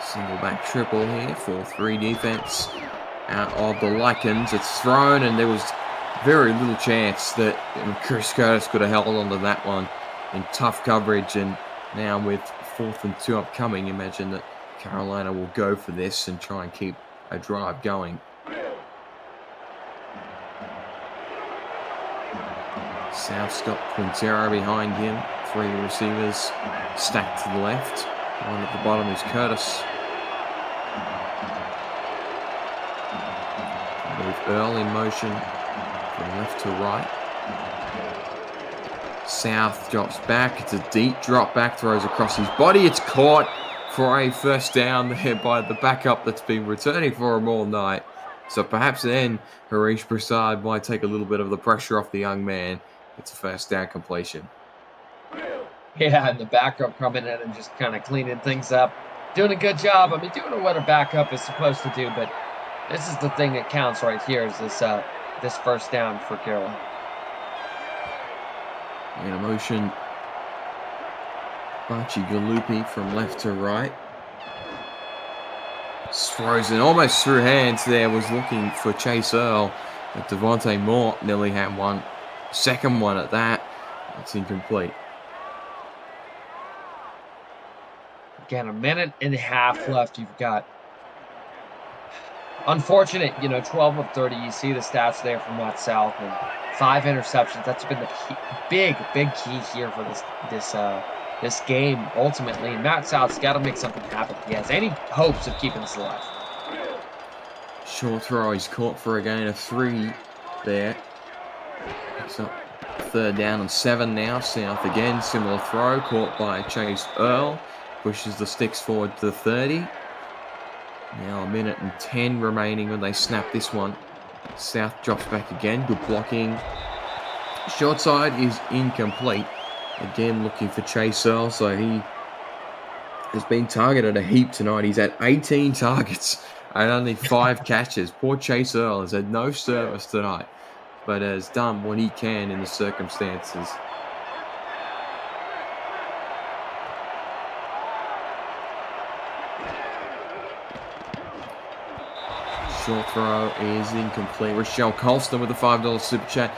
Single back triple here, 4-3 defense out of the Lycans. It's thrown, and there was very little chance that Chris Curtis could have held on to that one in tough coverage. And now with 4th and 2 upcoming, imagine that Carolina will go for this and try and keep a drive going. South's got Quintero behind him. 3 receivers stacked to the left. One at the bottom is Curtis. Move Earl in motion from left to right. South drops back. It's a deep drop back, throws across his body. It's caught for a first down there by the backup that's been returning for him all night. So perhaps then Harish Prasad might take a little bit of the pressure off the young man. It's a first down completion. Yeah, and the backup coming in and just kind of cleaning things up. Doing a good job. I mean, doing what a backup is supposed to do, but this is the thing that counts right here is this first down for Carolina. In a motion, Bachi Galupi from left to right. Throws in almost through hands there, was looking for Chase Earl. But Devontae Moore nearly had one. Second one at that. It's incomplete. Again, a minute and a half left. You've got unfortunate, 12 of 30. You see the stats there from Matt South and 5 interceptions. That's been the big key here for this game ultimately. And Matt South's got to make something happen if he has any hopes of keeping this alive. Short throw. He's caught for a gain of 3 there. So 3rd down and 7 now. South again. Similar throw caught by Chase Earl. Pushes the sticks forward to the 30. Now a minute and 10 remaining when they snap this one. South drops back again. Good blocking. Short side is incomplete. Again looking for Chase Earl. So he has been targeted a heap tonight. He's had 18 targets and only 5 catches. Poor Chase Earl has had no service tonight, but has done what he can in the circumstances. Short throw is incomplete. Rochelle Colston with a $5 super chat.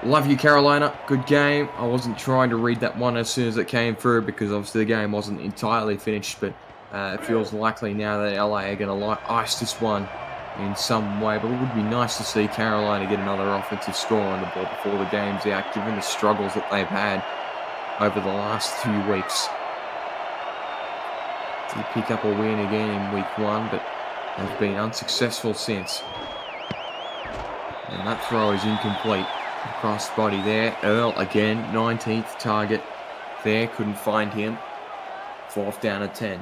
Love you, Carolina. Good game. I wasn't trying to read that one as soon as it came through because obviously the game wasn't entirely finished, but it feels likely now that LA are going to ice this one in some way. But it would be nice to see Carolina get another offensive score on the board before the game's out, given the struggles that they've had over the last few weeks. Did pick up a win again in week 1, but have been unsuccessful since. And that throw is incomplete. Cross body there. Earl again, 19th target there. Couldn't find him. 4th down and 10.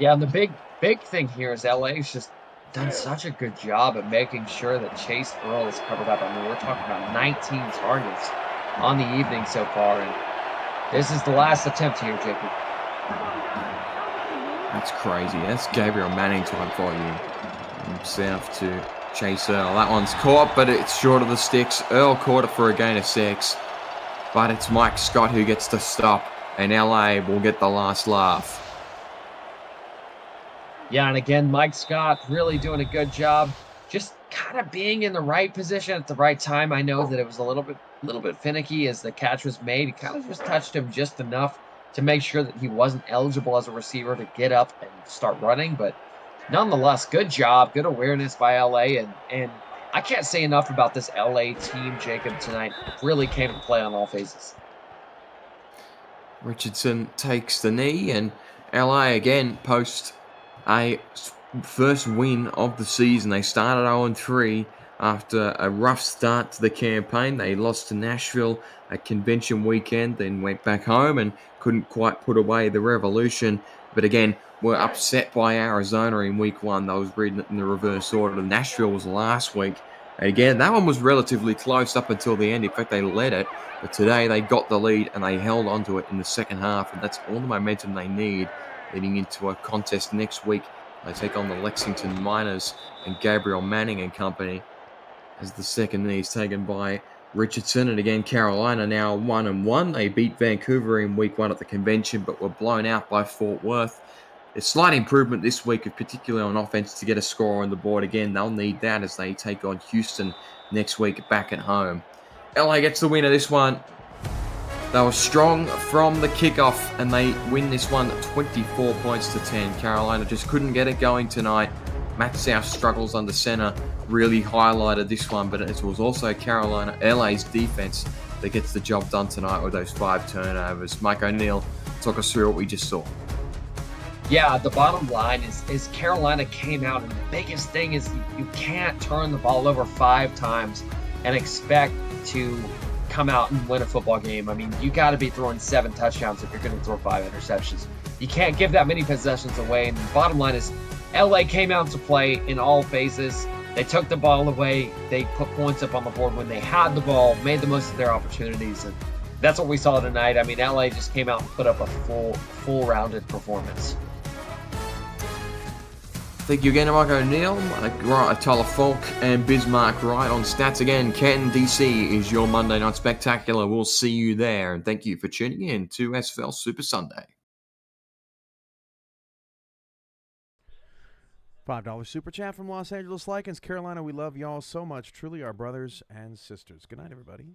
Yeah, and the big thing here is LA's just done such a good job at making sure that Chase Earl is covered up. I mean, we're talking about 19 targets on the evening so far. And this is the last attempt here, Jacob. That's crazy. That's Gabriel Manning type volume. South to Chase Earl. That one's caught, but it's short of the sticks. Earl caught it for a gain of 6. But it's Mike Scott who gets to stop, and LA will get the last laugh. Yeah, and again, Mike Scott really doing a good job, just kind of being in the right position at the right time. I know that it was a little bit finicky as the catch was made. He kind of just touched him just enough to make sure that he wasn't eligible as a receiver to get up and start running. But nonetheless, good job, good awareness by LA, and I can't say enough about this LA team, Jacob, tonight. Really came to play on all phases. Richardson takes the knee, and LA again post a first win of the season. They started 0-3 after a rough start to the campaign. They lost to Nashville at convention weekend, then went back home and couldn't quite put away the Revolution. But again, were upset by Arizona in week 1. I was reading it in the reverse order. Nashville was last week. And again, that one was relatively close up until the end. In fact, they led it. But today they got the lead and they held onto it in the second half. And that's all the momentum they need leading into a contest next week. They take on the Lexington Miners and Gabriel Manning and company as the second knee is taken by Richardson. And again, Carolina now 1-1. They beat Vancouver in week 1 at the convention, but were blown out by Fort Worth. There's slight improvement this week, particularly on offense, to get a score on the board. Again, they'll need that as they take on Houston next week back at home. LA gets the win of this one. They were strong from the kickoff, and they win this one 24 points to 10. Carolina just couldn't get it going tonight. Matt South's struggles under center really highlighted this one, but it was also Carolina, LA's defense that gets the job done tonight with those 5 turnovers. Mike O'Neill, talk us through what we just saw. Yeah, the bottom line is Carolina came out, and the biggest thing is you can't turn the ball over 5 times and expect to come out and win a football game. I mean, you got to be throwing 7 touchdowns if you're going to throw 5 interceptions. You can't give that many possessions away. And the bottom line is LA came out to play in all phases. They took the ball away. They put points up on the board when they had the ball, made the most of their opportunities. And that's what we saw tonight. I mean, LA just came out and put up a full-rounded performance. Thank you again to Mike O'Neill, Tyler Falk, and Bismarck Wright on stats. Again, Canton, DC is your Monday Night Spectacular. We'll see you there. And thank you for tuning in to SFL Super Sunday. $5 super chat from Los Angeles Lycans. Carolina, we love y'all so much. Truly our brothers and sisters. Good night, everybody.